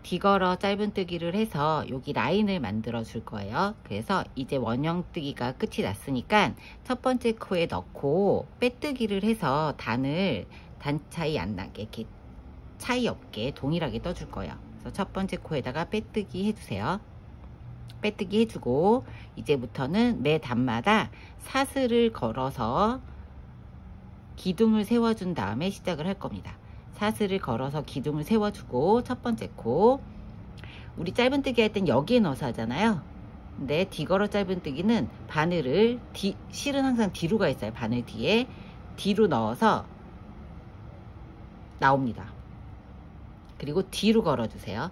S1: 뒤걸어 짧은뜨기를 해서 여기 라인을 만들어 줄 거예요. 그래서 이제 원형뜨기가 끝이 났으니까 첫 번째 코에 넣고 빼뜨기를 해서 단을 단 차이 안 나게 이렇게 차이 없게 동일하게 떠줄 거예요. 그래서 첫 번째 코에다가 빼뜨기 해주세요. 빼뜨기 해주고 이제부터는 매 단마다 사슬을 걸어서 기둥을 세워준 다음에 시작을 할 겁니다. 사슬을 걸어서 기둥을 세워주고 첫 번째 코, 우리 짧은뜨기 할 땐 여기에 넣어서 하잖아요. 근데 뒤걸어 짧은뜨기는 바늘을 실은 항상 뒤로 가 있어요. 바늘 뒤에 뒤로 넣어서 나옵니다. 그리고 뒤로 걸어주세요.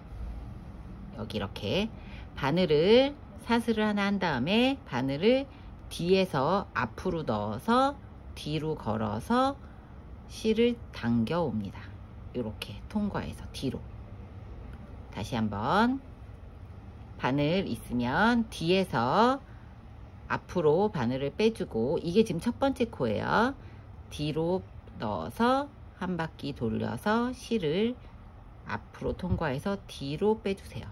S1: 여기 이렇게 바늘을 사슬을 하나 한 다음에 바늘을 뒤에서 앞으로 넣어서 뒤로 걸어서 실을 당겨 옵니다. 이렇게 통과해서 뒤로. 다시 한번 바늘 있으면 뒤에서 앞으로 바늘을 빼주고, 이게 지금 첫 번째 코예요. 뒤로 넣어서 한 바퀴 돌려서 실을 앞으로 통과해서 뒤로 빼주세요.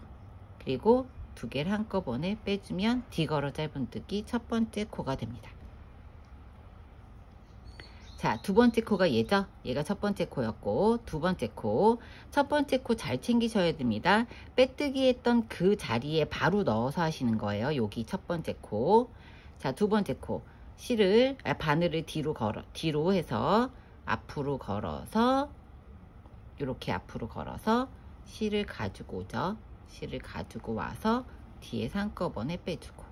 S1: 그리고 2개를 한꺼번에 빼주면 뒤걸어 짧은뜨기 첫 번째 코가 됩니다. 자, 두 번째 코가 얘죠? 얘가 첫 번째 코였고, 두 번째 코. 첫 번째 코 잘 챙기셔야 됩니다. 빼뜨기 했던 그 자리에 바로 넣어서 하시는 거예요. 여기 첫 번째 코. 자, 두 번째 코. 바늘을 뒤로 해서 앞으로 걸어서, 이렇게 앞으로 걸어서 실을 가지고 오죠. 실을 가지고 와서 뒤에서 한꺼번에 빼주고.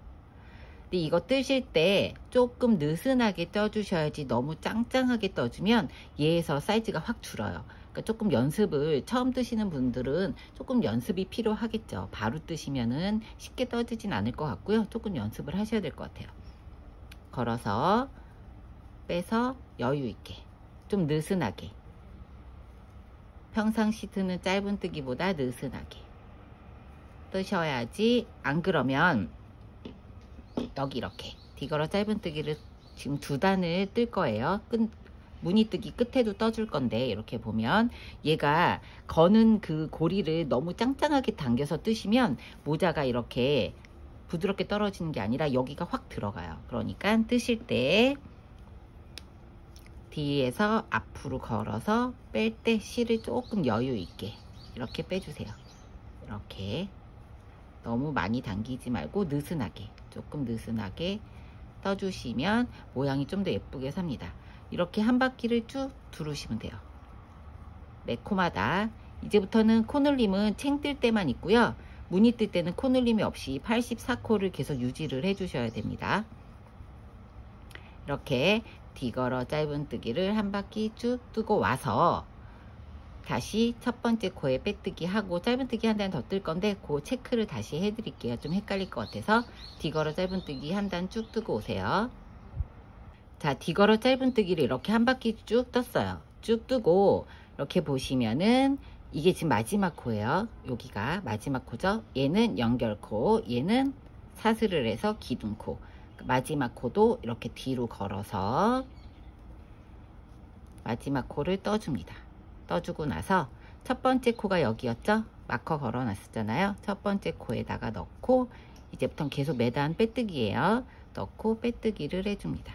S1: 근데 이거 뜨실 때 조금 느슨하게 떠주셔야지 너무 짱짱하게 떠주면 얘에서 사이즈가 확 줄어요. 그러니까 조금 연습을 처음 뜨시는 분들은 조금 연습이 필요하겠죠. 바로 뜨시면은 쉽게 떠지진 않을 것 같고요. 조금 연습을 하셔야 될 것 같아요. 걸어서 빼서 여유 있게 좀 느슨하게, 평상시 뜨는 짧은뜨기보다 느슨하게 뜨셔야지. 안 그러면 여기 이렇게 디걸어 짧은뜨기를 지금 2단을 뜰 거예요. 무늬뜨기 끝에도 떠줄 건데, 이렇게 보면 얘가 거는 그 고리를 너무 짱짱하게 당겨서 뜨시면 모자가 이렇게 부드럽게 떨어지는 게 아니라 여기가 확 들어가요. 그러니까 뜨실 때 뒤에서 앞으로 걸어서 뺄 때 실을 조금 여유 있게 이렇게 빼주세요. 이렇게 너무 많이 당기지 말고 느슨하게, 조금 느슨하게 떠주시면 모양이 좀 더 예쁘게 삽니다. 이렇게 한 바퀴를 쭉 두르시면 돼요. 매코마다. 이제부터는 코늘림은 챙 뜰 때만 있고요. 무늬 뜰 때는 코늘림이 없이 84코를 계속 유지를 해주셔야 됩니다. 이렇게 디걸어 짧은뜨기를 한 바퀴 쭉 뜨고 와서 다시 첫 번째 코에 빼뜨기 하고, 짧은뜨기 한 단 더 뜰 건데 그 체크를 다시 해드릴게요. 좀 헷갈릴 것 같아서 디걸어 짧은뜨기 한 단 쭉 뜨고 오세요. 자, 디걸어 짧은뜨기를 이렇게 한 바퀴 쭉 떴어요. 쭉 뜨고 이렇게 보시면은 이게 지금 마지막 코예요. 여기가 마지막 코죠. 얘는 연결코, 얘는 사슬을 해서 기둥코. 마지막 코도 이렇게 뒤로 걸어서 마지막 코를 떠줍니다. 떠주고 나서 첫 번째 코가 여기였죠. 마커 걸어 놨었잖아요. 첫 번째 코에다가 넣고 이제부터 계속 매단 빼뜨기예요. 넣고 빼뜨기를 해줍니다.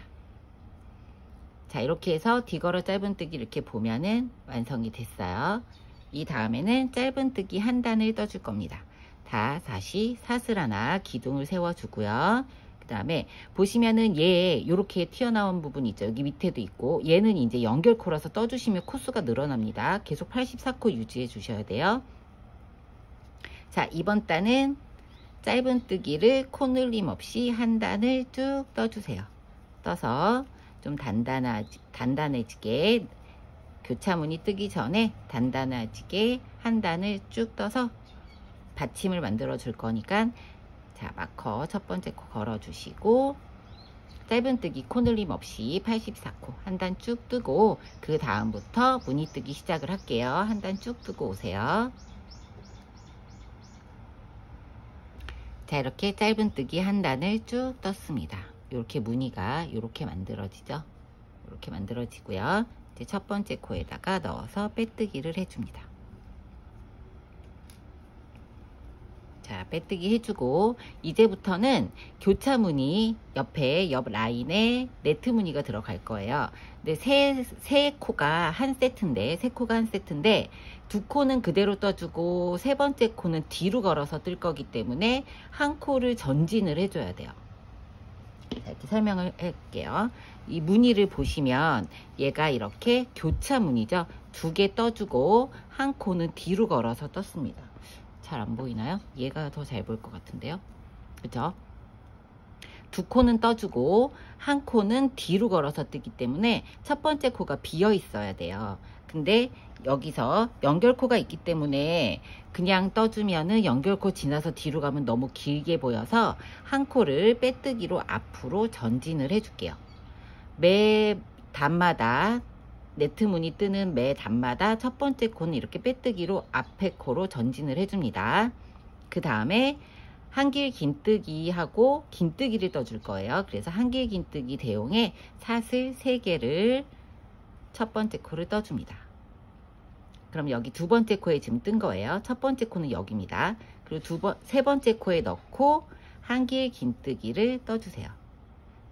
S1: 자, 이렇게 해서 디걸어 짧은뜨기 이렇게 보면은 완성이 됐어요. 이 다음에는 짧은뜨기 한 단을 떠줄 겁니다. 다시 사슬 하나 기둥을 세워주고요. 그 다음에 보시면은 얘 이렇게 튀어나온 부분이 있죠. 여기 밑에도 있고, 얘는 이제 연결코라서 떠주시면 코수가 늘어납니다. 계속 84코 유지해 주셔야 돼요. 자, 이번 단은 짧은뜨기를 코늘림 없이 한 단을 쭉 떠주세요. 떠서 좀 단단해지게, 교차무늬 뜨기 전에 단단해지게 한 단을 쭉 떠서 받침을 만들어 줄 거니까, 자, 마커 첫 번째 코 걸어 주시고 짧은뜨기 코늘림 없이 84코 한 단 쭉 뜨고, 그 다음부터 무늬뜨기 시작을 할게요. 한 단 쭉 뜨고 오세요. 자, 이렇게 짧은뜨기 한 단을 쭉 떴습니다. 이렇게 무늬가 이렇게 만들어지죠. 이렇게 만들어지고요. 이제 첫 번째 코에다가 넣어서 빼뜨기를 해줍니다. 자, 빼뜨기 해주고 이제부터는 교차 무늬 옆에 옆 라인에 네트 무늬가 들어갈 거예요. 근데 세 코가 한 세트인데, 두 코는 그대로 떠주고 세 번째 코는 뒤로 걸어서 뜰 거기 때문에 한 코를 전진을 해줘야 돼요. 자, 이렇게 설명을 할게요. 이 무늬를 보시면 얘가 이렇게 교차 무늬죠. 2개 떠주고 한 코는 뒤로 걸어서 떴습니다. 잘 안 보이나요? 얘가 더 잘 보일 것 같은데요. 그죠? 2코는 떠주고 한 코는 뒤로 걸어서 뜨기 때문에 첫 번째 코가 비어 있어야 돼요. 근데 여기서 연결코가 있기 때문에 그냥 떠주면은 연결코 지나서 뒤로 가면 너무 길게 보여서 한 코를 빼뜨기로 앞으로 전진을 해줄게요. 매 단마다 네트 무늬 뜨는 매 단마다 첫 번째 코는 이렇게 빼뜨기로 앞에 코로 전진을 해줍니다. 그 다음에 한길 긴뜨기 하고 긴뜨기를 떠줄 거예요. 그래서 한길 긴뜨기 대용에 사슬 3개를 첫 번째 코를 떠줍니다. 그럼 여기 두 번째 코에 지금 뜬 거예요. 첫 번째 코는 여기입니다. 그리고 세 번째 코에 넣고 한길 긴뜨기를 떠주세요.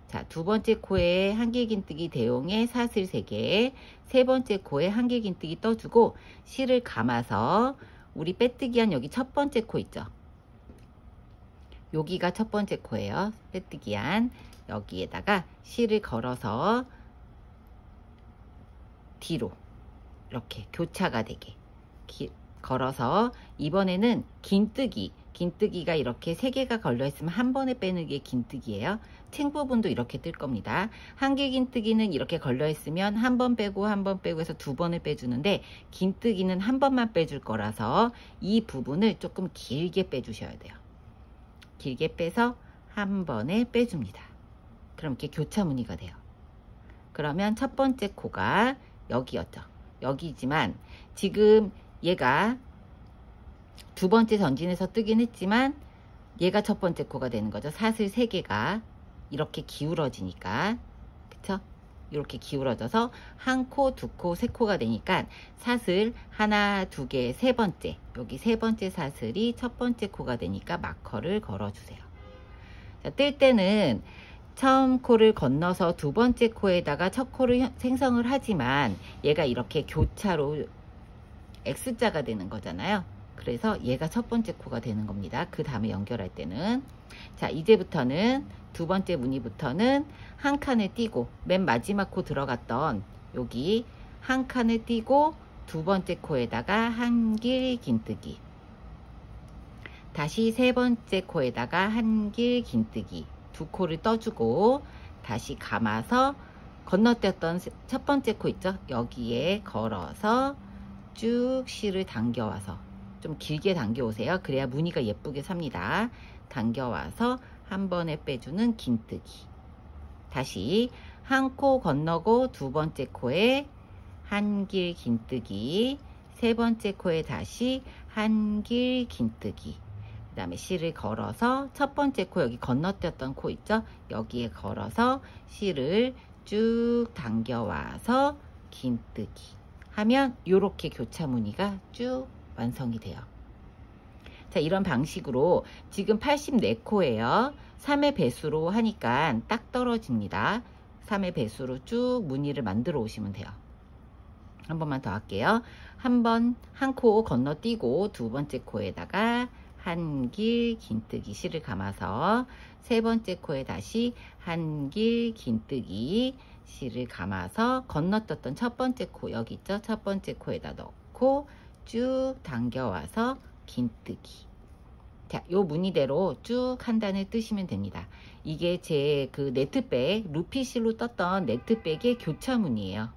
S1: 자, 두 번째 코에 한길 긴뜨기 대용에 사슬 3개, 세 번째 코에 한길 긴뜨기 떠주고 실을 감아서 우리 빼뜨기한 여기 첫 번째 코 있죠. 여기가 첫 번째 코예요. 빼뜨기한 여기에다가 실을 걸어서 뒤로 이렇게 교차가 되게 걸어서 이번에는 긴뜨기가 이렇게 3개가 걸려 있으면 한 번에 빼는 게 긴뜨기예요. 챙 부분도 이렇게 뜰 겁니다. 한길 긴뜨기는 이렇게 걸려 있으면 한 번 빼고 한 번 빼고 해서 2번을 빼주는데, 긴뜨기는 한 번만 빼줄 거라서 이 부분을 조금 길게 빼주셔야 돼요. 길게 빼서 한 번에 빼줍니다. 그럼 이렇게 교차 무늬가 돼요. 그러면 첫 번째 코가 여기였죠. 여기지만 지금 얘가 두 번째 전진에서 뜨긴 했지만 얘가 첫 번째 코가 되는 거죠. 사슬 3개가 이렇게 기울어지니까, 그쵸? 이렇게 기울어져서 한 코, 2코, 3코가 되니까 사슬 하나, 2개, 세 번째, 여기 세 번째 사슬이 첫 번째 코가 되니까 마커를 걸어주세요. 자, 뜰 때는 처음 코를 건너서 두 번째 코에다가 첫 코를 생성을 하지만 얘가 이렇게 교차로 X자가 되는 거잖아요. 그래서 얘가 첫 번째 코가 되는 겁니다. 그 다음에 연결할 때는. 자, 이제부터는 두 번째 무늬부터는 한 칸을 띄고 맨 마지막 코 들어갔던 여기 한 칸을 띄고 두 번째 코에다가 한길 긴뜨기, 다시 세 번째 코에다가 한길 긴뜨기, 2코를 떠주고 다시 감아서 건너뛰었던 첫 번째 코 있죠? 여기에 걸어서 쭉 실을 당겨와서 좀 길게 당겨오세요. 그래야 무늬가 예쁘게 삽니다. 당겨와서 한 번에 빼주는 긴뜨기, 다시 한 코 건너고 두 번째 코에 한길 긴뜨기, 세 번째 코에 다시 한길 긴뜨기, 그 다음에 실을 걸어서 첫 번째 코 여기 건너뛰었던 코 있죠? 여기에 걸어서 실을 쭉 당겨와서 긴뜨기 하면 이렇게 교차 무늬가 쭉 완성이 돼요. 자, 이런 방식으로 지금 84코예요. 3의 배수로 하니까 딱 떨어집니다. 3의 배수로 쭉 무늬를 만들어 오시면 돼요. 한 번만 더 할게요. 한 코 건너뛰고 두 번째 코에다가 한길 긴뜨기 실을 감아서 세 번째 코에 다시 한길 긴뜨기 실을 감아서 건너뛰었던 첫 번째 코 여기 있죠? 첫 번째 코에다 넣고 쭉 당겨와서 긴뜨기. 자, 요 무늬대로 쭉 한 단을 뜨시면 됩니다. 이게 제 그 네트백, 루피실로 떴던 네트백의 교차 무늬예요.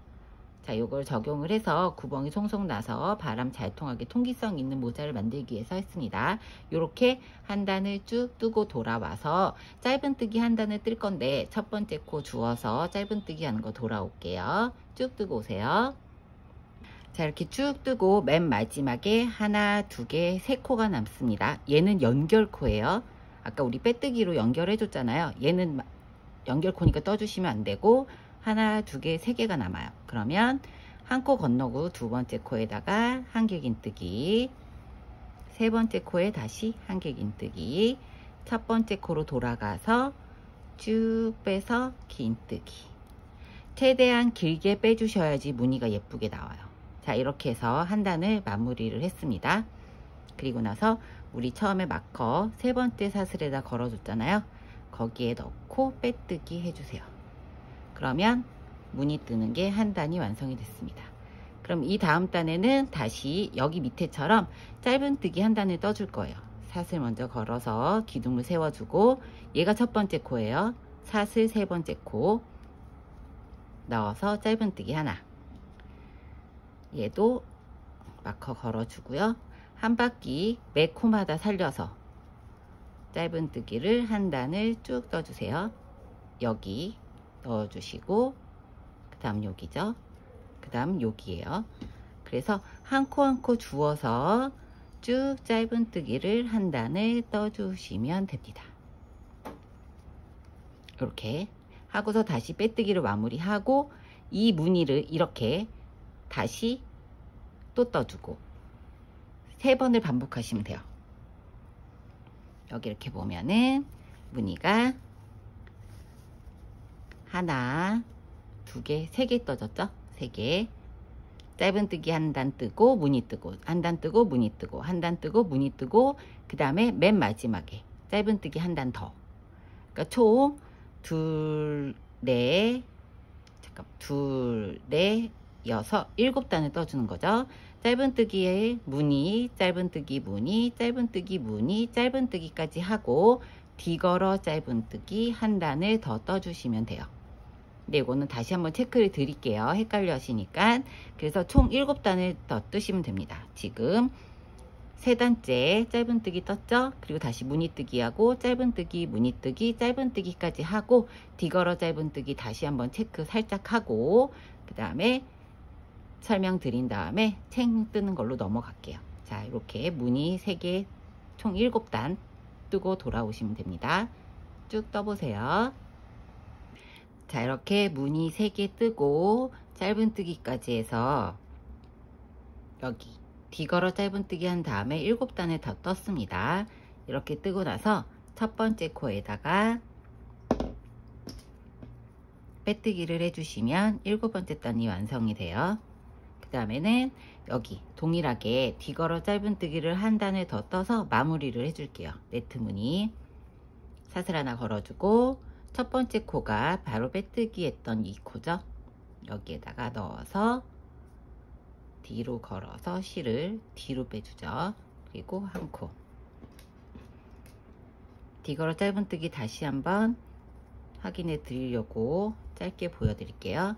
S1: 자, 요걸 적용을 해서 구멍이 송송 나서 바람 잘 통하게 통기성 있는 모자를 만들기 위해서 했습니다. 요렇게 한 단을 쭉 뜨고 돌아와서 짧은뜨기 한 단을 뜰 건데 첫 번째 코 주워서 짧은뜨기 하는 거 돌아올게요. 쭉 뜨고 오세요. 자, 이렇게 쭉 뜨고 맨 마지막에 하나, 2개, 3코가 남습니다. 얘는 연결코예요. 아까 우리 빼뜨기로 연결해 줬잖아요. 얘는 연결코니까 떠주시면 안 되고 하나, 2개, 3개가 남아요. 그러면 한 코 건너고 두 번째 코에다가 한길 긴뜨기, 세 번째 코에 다시 한길 긴뜨기, 첫 번째 코로 돌아가서 쭉 빼서 긴뜨기. 최대한 길게 빼주셔야지 무늬가 예쁘게 나와요. 자, 이렇게 해서 한 단을 마무리를 했습니다. 그리고 나서 우리 처음에 마커 세 번째 사슬에다 걸어줬잖아요. 거기에 넣고 빼뜨기 해주세요. 그러면 무늬 뜨는 게 한 단이 완성이 됐습니다. 그럼 이 다음 단에는 다시 여기 밑에처럼 짧은뜨기 한 단을 떠줄 거예요. 사슬 먼저 걸어서 기둥을 세워주고 얘가 첫 번째 코예요. 사슬 세 번째 코 넣어서 짧은뜨기 하나, 얘도 마커 걸어주고요. 한 바퀴 매 코마다 살려서 짧은뜨기를 한 단을 쭉 떠주세요. 여기 넣어주시고 그 다음 여기죠. 그 다음 여기에요. 그래서 한 코 한 코 주워서 쭉 짧은뜨기를 한 단을 떠주시면 됩니다. 이렇게 하고서 다시 빼뜨기를 마무리하고 이 무늬를 이렇게 다시 또 떠주고 3번을 반복하시면 돼요. 여기 이렇게 보면은 무늬가 하나, 2개, 3개 떠졌죠? 3개. 짧은뜨기 한 단 뜨고 무늬 뜨고 한 단 뜨고 무늬 뜨고 한 단 뜨고 무늬 뜨고 그 다음에 맨 마지막에 짧은뜨기 한 단 더. 그러니까 총 둘, 넷, 이어서 7단을 떠주는 거죠. 짧은뜨기에 무늬, 짧은뜨기 무늬, 짧은뜨기 무늬, 짧은뜨기까지 하고 뒤걸어 짧은뜨기 한 단을 더 떠주시면 돼요. 근데 이거는 다시 한번 체크를 드릴게요. 헷갈려 하시니까. 그래서 총 7단을 더 뜨시면 됩니다. 지금 3단째 짧은뜨기 떴죠? 그리고 다시 무늬뜨기 하고 짧은뜨기, 무늬뜨기, 짧은뜨기까지 하고 뒤걸어 짧은뜨기 다시 한번 체크 살짝 하고 그 다음에 설명드린 다음에 챙 뜨는 걸로 넘어갈게요. 자, 이렇게 무늬 3개 총 7단 뜨고 돌아오시면 됩니다. 쭉 떠보세요. 자, 이렇게 무늬 3개 뜨고 짧은뜨기까지 해서 여기 뒤걸어 짧은뜨기 한 다음에 7단을 더 떴습니다. 이렇게 뜨고 나서 첫 번째 코에다가 빼뜨기를 해주시면 7번째 단이 완성이 돼요. 그 다음에는 여기 동일하게 뒤걸어 짧은뜨기를 한 단을 더 떠서 마무리를 해줄게요. 네트 무늬 사슬 하나 걸어주고 첫 번째 코가 바로 빼뜨기 했던 이 코죠. 여기에다가 넣어서 뒤로 걸어서 실을 뒤로 빼주죠. 그리고 한 코 뒤걸어 짧은뜨기 다시 한번 확인해 드리려고 짧게 보여드릴게요.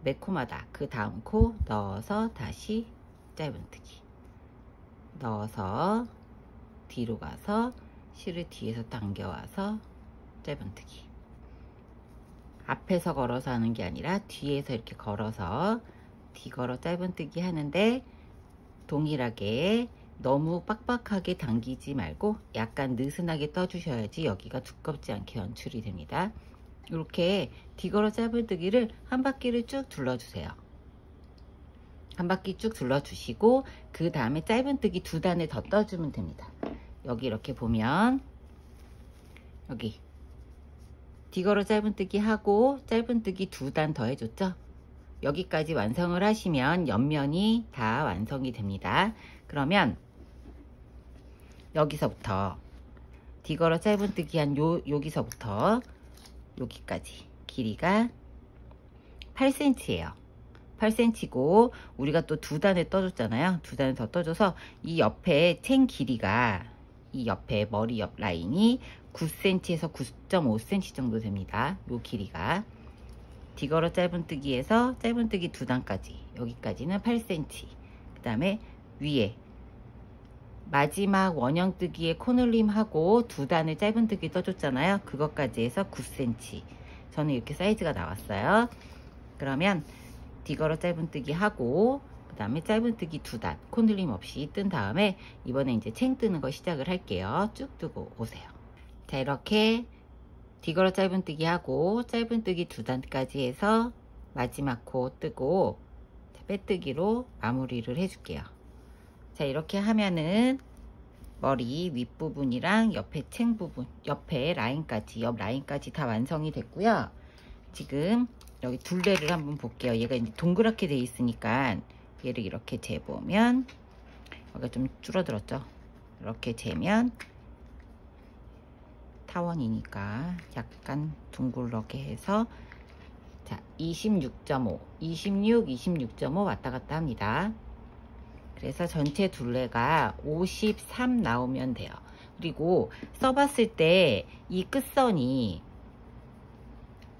S1: 매 코마다 그 다음 코 넣어서 다시 짧은뜨기 넣어서 뒤로 가서 실을 뒤에서 당겨와서 짧은뜨기 앞에서 걸어서 하는 게 아니라 뒤에서 이렇게 걸어서 뒤걸어 짧은뜨기 하는데 동일하게 너무 빡빡하게 당기지 말고 약간 느슨하게 떠주셔야지 여기가 두껍지 않게 연출이 됩니다. 이렇게 뒤걸어 짧은뜨기를 한 바퀴를 쭉 둘러주세요. 한 바퀴 쭉 둘러주시고 그 다음에 짧은뜨기 2단을 더 떠주면 됩니다. 여기 이렇게 보면 여기 뒤걸어 짧은뜨기 하고 짧은뜨기 2단 더 해줬죠. 여기까지 완성을 하시면 옆면이 다 완성이 됩니다. 그러면 여기서부터 뒤걸어 짧은뜨기 한 여기서부터 여기까지 길이가 8cm예요. 8cm고 우리가 또 2단을 떠줬잖아요. 2단을 더 떠줘서 이 옆에 챙 길이가 이 옆에 머리 옆 라인이 9cm에서 9.5cm 정도 됩니다. 요 길이가 뒤걸어 짧은뜨기에서 짧은뜨기 2단까지 여기까지는 8cm 그 다음에 위에 마지막 원형뜨기에 코늘림하고 2단을 짧은뜨기 떠줬잖아요. 그것까지 해서 9cm 저는 이렇게 사이즈가 나왔어요. 그러면 뒤걸어 짧은뜨기 하고 그 다음에 짧은뜨기 2단 코늘림 없이 뜬 다음에 이번에 이제 챙 뜨는 거 시작을 할게요. 쭉 뜨고 오세요. 자, 이렇게 뒤걸어 짧은뜨기 하고 짧은뜨기 2단까지 해서 마지막 코 뜨고 빼뜨기로 마무리를 해줄게요. 자, 이렇게 하면은 머리 윗부분이랑 옆에 챙 부분 옆에 라인까지 옆 라인까지 다 완성이 됐고요. 지금 여기 둘레를 한번 볼게요. 얘가 이제 동그랗게 돼 있으니까 얘를 이렇게 재보면 여기가 좀 줄어들었죠. 이렇게 재면 타원이니까 약간 둥글게 해서 자 26.5 26 26.5 왔다 갔다 합니다. 그래서 전체 둘레가 53 나오면 돼요. 그리고 써봤을 때 이 끝선이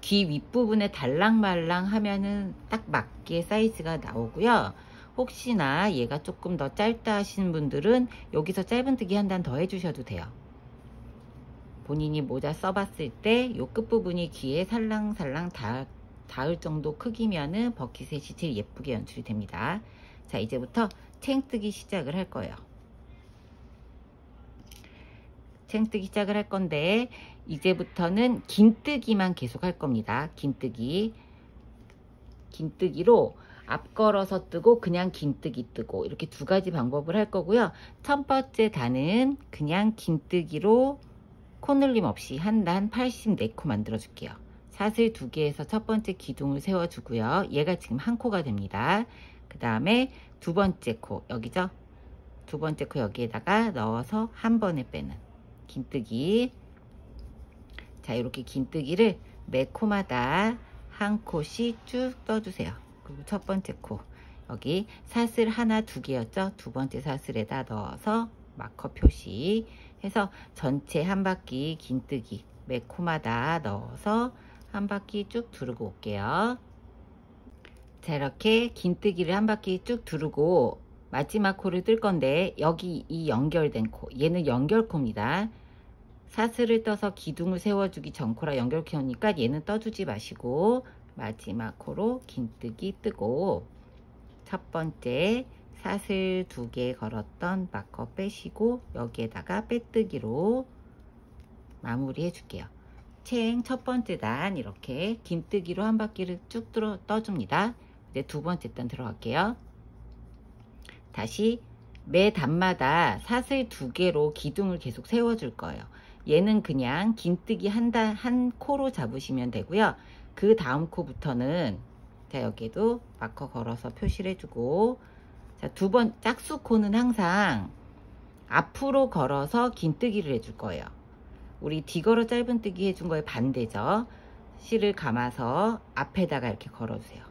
S1: 귀 윗부분에 달랑말랑 하면은 딱 맞게 사이즈가 나오고요. 혹시나 얘가 조금 더 짧다 하시는 분들은 여기서 짧은뜨기 한 단 더 해주셔도 돼요. 본인이 모자 써봤을 때 요 끝부분이 귀에 살랑살랑 닿을 정도 크기면은 버킷셋이 제일 예쁘게 연출이 됩니다. 자, 이제부터 챙뜨기 시작을 할 거예요. 챙뜨기 시작을 할 건데 이제부터는 긴뜨기만 계속 할 겁니다. 긴뜨기로 앞걸어서 뜨고 그냥 긴뜨기 뜨고 이렇게 2가지 방법을 할 거고요. 첫 번째 단은 그냥 긴뜨기로 코늘림 없이 한 단 84코 만들어 줄게요. 사슬 2개에서 첫 번째 기둥을 세워 주고요. 얘가 지금 한 코가 됩니다. 그 다음에 두 번째 코 여기죠. 두 번째 코 여기에다가 넣어서 한 번에 빼는 긴뜨기. 자, 이렇게 긴뜨기를 매 코마다 한 코씩 쭉 떠주세요. 그리고 첫 번째 코 여기 사슬 하나, 두 개였죠. 두 번째 사슬에다 넣어서 마커 표시 해서 전체 한 바퀴 긴뜨기 매 코마다 넣어서 한 바퀴 쭉 두르고 올게요. 자, 이렇게 긴뜨기를 한 바퀴 쭉 두르고 마지막 코를 뜰 건데, 여기 이 연결된 코, 얘는 연결코입니다. 사슬을 떠서 기둥을 세워주기 전 코라 연결코니까 얘는 떠주지 마시고 마지막 코로 긴뜨기 뜨고, 첫 번째 사슬 2개 걸었던 마커 빼시고 여기에다가 빼뜨기로 마무리 해줄게요. 체행 첫 번째 단 이렇게 긴뜨기로 한 바퀴를 쭉 떠줍니다. 이제 두 번째 단 들어갈게요. 다시 매 단마다 사슬 2개로 기둥을 계속 세워줄 거예요. 얘는 그냥 긴뜨기 한 코로 잡으시면 되고요. 그 다음 코부터는, 자, 여기에도 마커 걸어서 표시를 해주고, 자, 두 번 짝수코는 항상 앞으로 걸어서 긴뜨기를 해줄 거예요. 우리 뒤걸어 짧은뜨기 해준 거에 반대죠. 실을 감아서 앞에다가 이렇게 걸어주세요.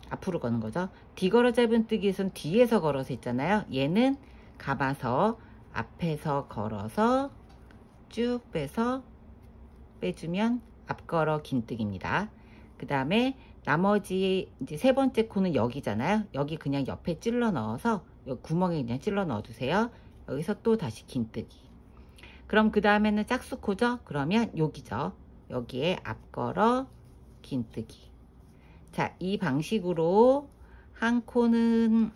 S1: 앞으로 거는 거죠. 뒤걸어 짧은뜨기에선 뒤에서 걸어서 했잖아요. 얘는 감아서 앞에서 걸어서 쭉 빼서 빼주면 앞걸어 긴뜨기입니다. 그 다음에 나머지 이제 세 번째 코는 여기잖아요. 여기 그냥 옆에 찔러 넣어서 여기 구멍에 그냥 찔러 넣어 주세요. 여기서 또 다시 긴뜨기. 그럼 그 다음에는 짝수코죠. 그러면 여기죠. 여기에 앞걸어 긴뜨기. 자, 이 방식으로 한 코는,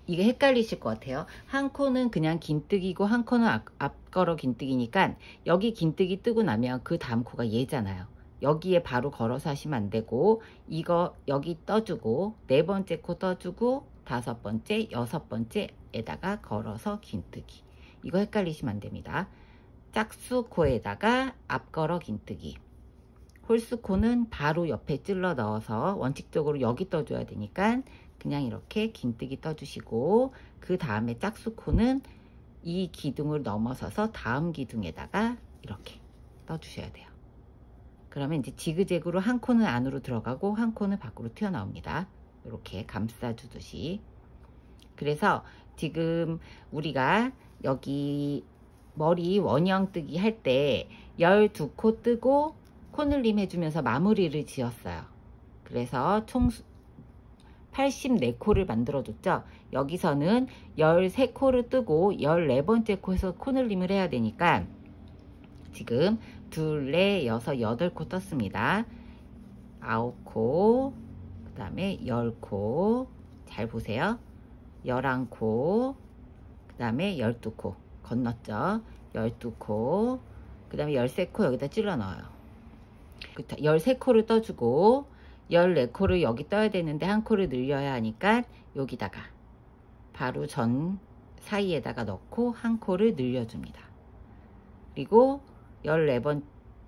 S1: 이게 헷갈리실 것 같아요. 한 코는 그냥 긴뜨기고 한 코는 앞걸어 긴뜨기니까 여기 긴뜨기 뜨고 나면 그 다음 코가 얘잖아요. 여기에 바로 걸어서 하시면 안 되고, 이거 여기 떠주고 네 번째 코 떠주고 다섯 번째, 여섯 번째에다가 걸어서 긴뜨기. 이거 헷갈리시면 안 됩니다. 짝수코에다가 앞걸어 긴뜨기. 홀수코는 바로 옆에 찔러 넣어서 원칙적으로 여기 떠줘야 되니까 그냥 이렇게 긴뜨기 떠주시고, 그 다음에 짝수코는 이 기둥을 넘어서서 다음 기둥에다가 이렇게 떠주셔야 돼요. 그러면 이제 지그재그로 한 코는 안으로 들어가고 한 코는 밖으로 튀어나옵니다. 이렇게 감싸주듯이. 그래서 지금 우리가 여기 머리 원형 뜨기 할 때 12코 뜨고 코늘림 해주면서 마무리를 지었어요. 그래서 총 84코를 만들어 줬죠. 여기서는 13코를 뜨고 14번째 코에서 코늘림을 해야 되니까 지금 2, 4, 6, 8코 떴습니다. 9코, 그 다음에 10코, 잘 보세요. 11코, 그 다음에 12코 건넜죠. 12코, 그 다음에 13코 여기다 찔러 넣어요. 13코를 떠주고 14코를 여기 떠야 되는데 한 코를 늘려야 하니까 여기다가 바로 전 사이에다가 넣고 한 코를 늘려줍니다. 그리고 14번,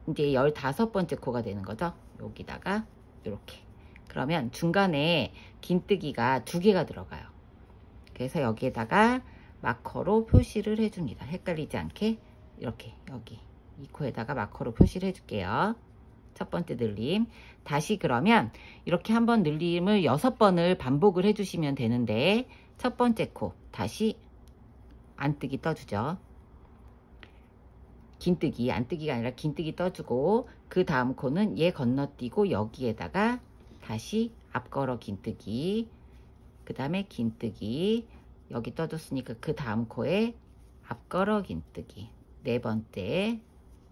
S1: 이제 15번째 코가 되는 거죠. 여기다가 이렇게. 그러면 중간에 긴뜨기가 2개가 들어가요. 그래서 여기에다가 마커로 표시를 해줍니다. 헷갈리지 않게 이렇게 여기 이 코에다가 마커로 표시를 해줄게요. 첫 번째 늘림. 다시 그러면 이렇게 한번 늘림을 6번을 반복을 해주시면 되는데, 첫 번째 코 다시 안뜨기 떠주죠. 긴뜨기, 안뜨기가 아니라 긴뜨기 떠주고, 그 다음 코는 얘 건너뛰고 여기에다가 다시 앞걸어 긴뜨기, 그 다음에 긴뜨기, 여기 떠줬으니까 그 다음 코에 앞걸어 긴뜨기, 네 번째,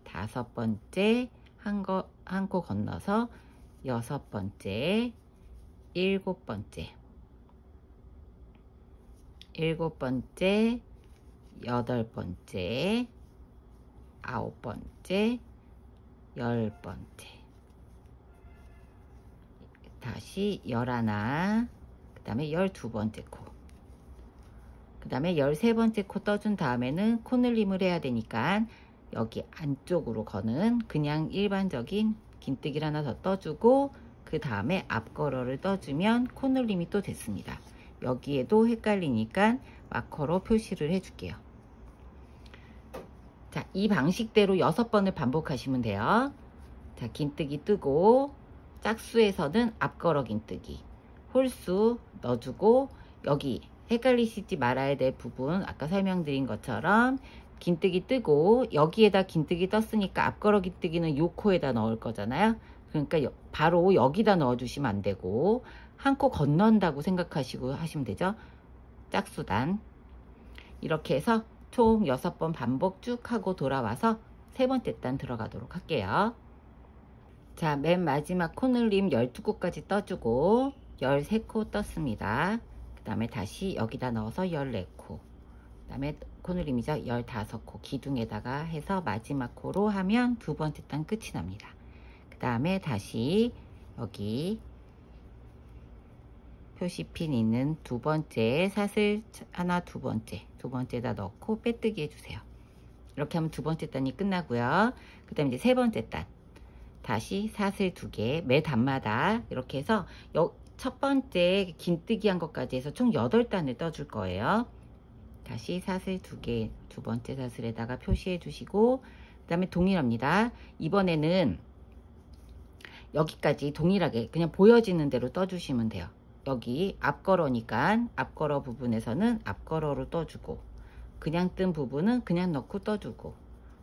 S1: 다섯 번째, 한 코 건너서 여섯 번째, 일곱 번째, 여덟 번째, 아홉 번째, 열 번째, 다시 11, 그 다음에 12번째 코, 그 다음에 13번째 코 떠준 다음에는 코늘림을 해야 되니까 여기 안쪽으로 거는 그냥 일반적인 긴뜨기를 하나 더 떠주고, 그 다음에 앞걸어를 떠주면 코늘림이 또 됐습니다. 여기에도 헷갈리니까 마커로 표시를 해줄게요. 자, 이 방식대로 6번을 반복하시면 돼요. 자, 긴뜨기 뜨고 짝수에서는 앞걸어 긴뜨기, 홀수 넣어주고, 여기 헷갈리시지 말아야 될 부분 아까 설명드린 것처럼 긴뜨기 뜨고, 여기에다 긴뜨기 떴으니까 앞걸어 긴뜨기는 요 코에다 넣을 거잖아요. 그러니까 바로 여기다 넣어 주시면 안 되고 한 코 건넌다고 생각하시고 하시면 되죠. 짝수단 이렇게 해서 총 6번 반복 쭉 하고 돌아와서 세 번째 단 들어가도록 할게요. 자, 맨 마지막 코늘림 12코까지 떠주고 13코 떴습니다. 그 다음에 다시 여기다 넣어서 14코, 그 다음에 코늘림이죠. 15코 기둥에다가 해서 마지막 코로 하면 두 번째 단 끝이 납니다. 그 다음에 다시 여기 표시핀 있는 두 번째 사슬 하나, 두 번째다 넣고 빼뜨기 해주세요. 이렇게 하면 두 번째 단이 끝나고요. 그 다음에 이제 세 번째 단 다시 사슬 2개 매 단마다 이렇게 해서 첫 번째 긴뜨기 한 것까지 해서 총 8단을 떠줄 거예요. 다시 사슬 2개 두 번째 사슬에다가 표시해 주시고, 그 다음에 동일합니다. 이번에는 여기까지 동일하게 그냥 보여지는 대로 떠주시면 돼요. 여기 앞걸어니까 앞걸어 부분에서는 앞걸어로 떠주고, 그냥 뜬 부분은 그냥 넣고 떠주고,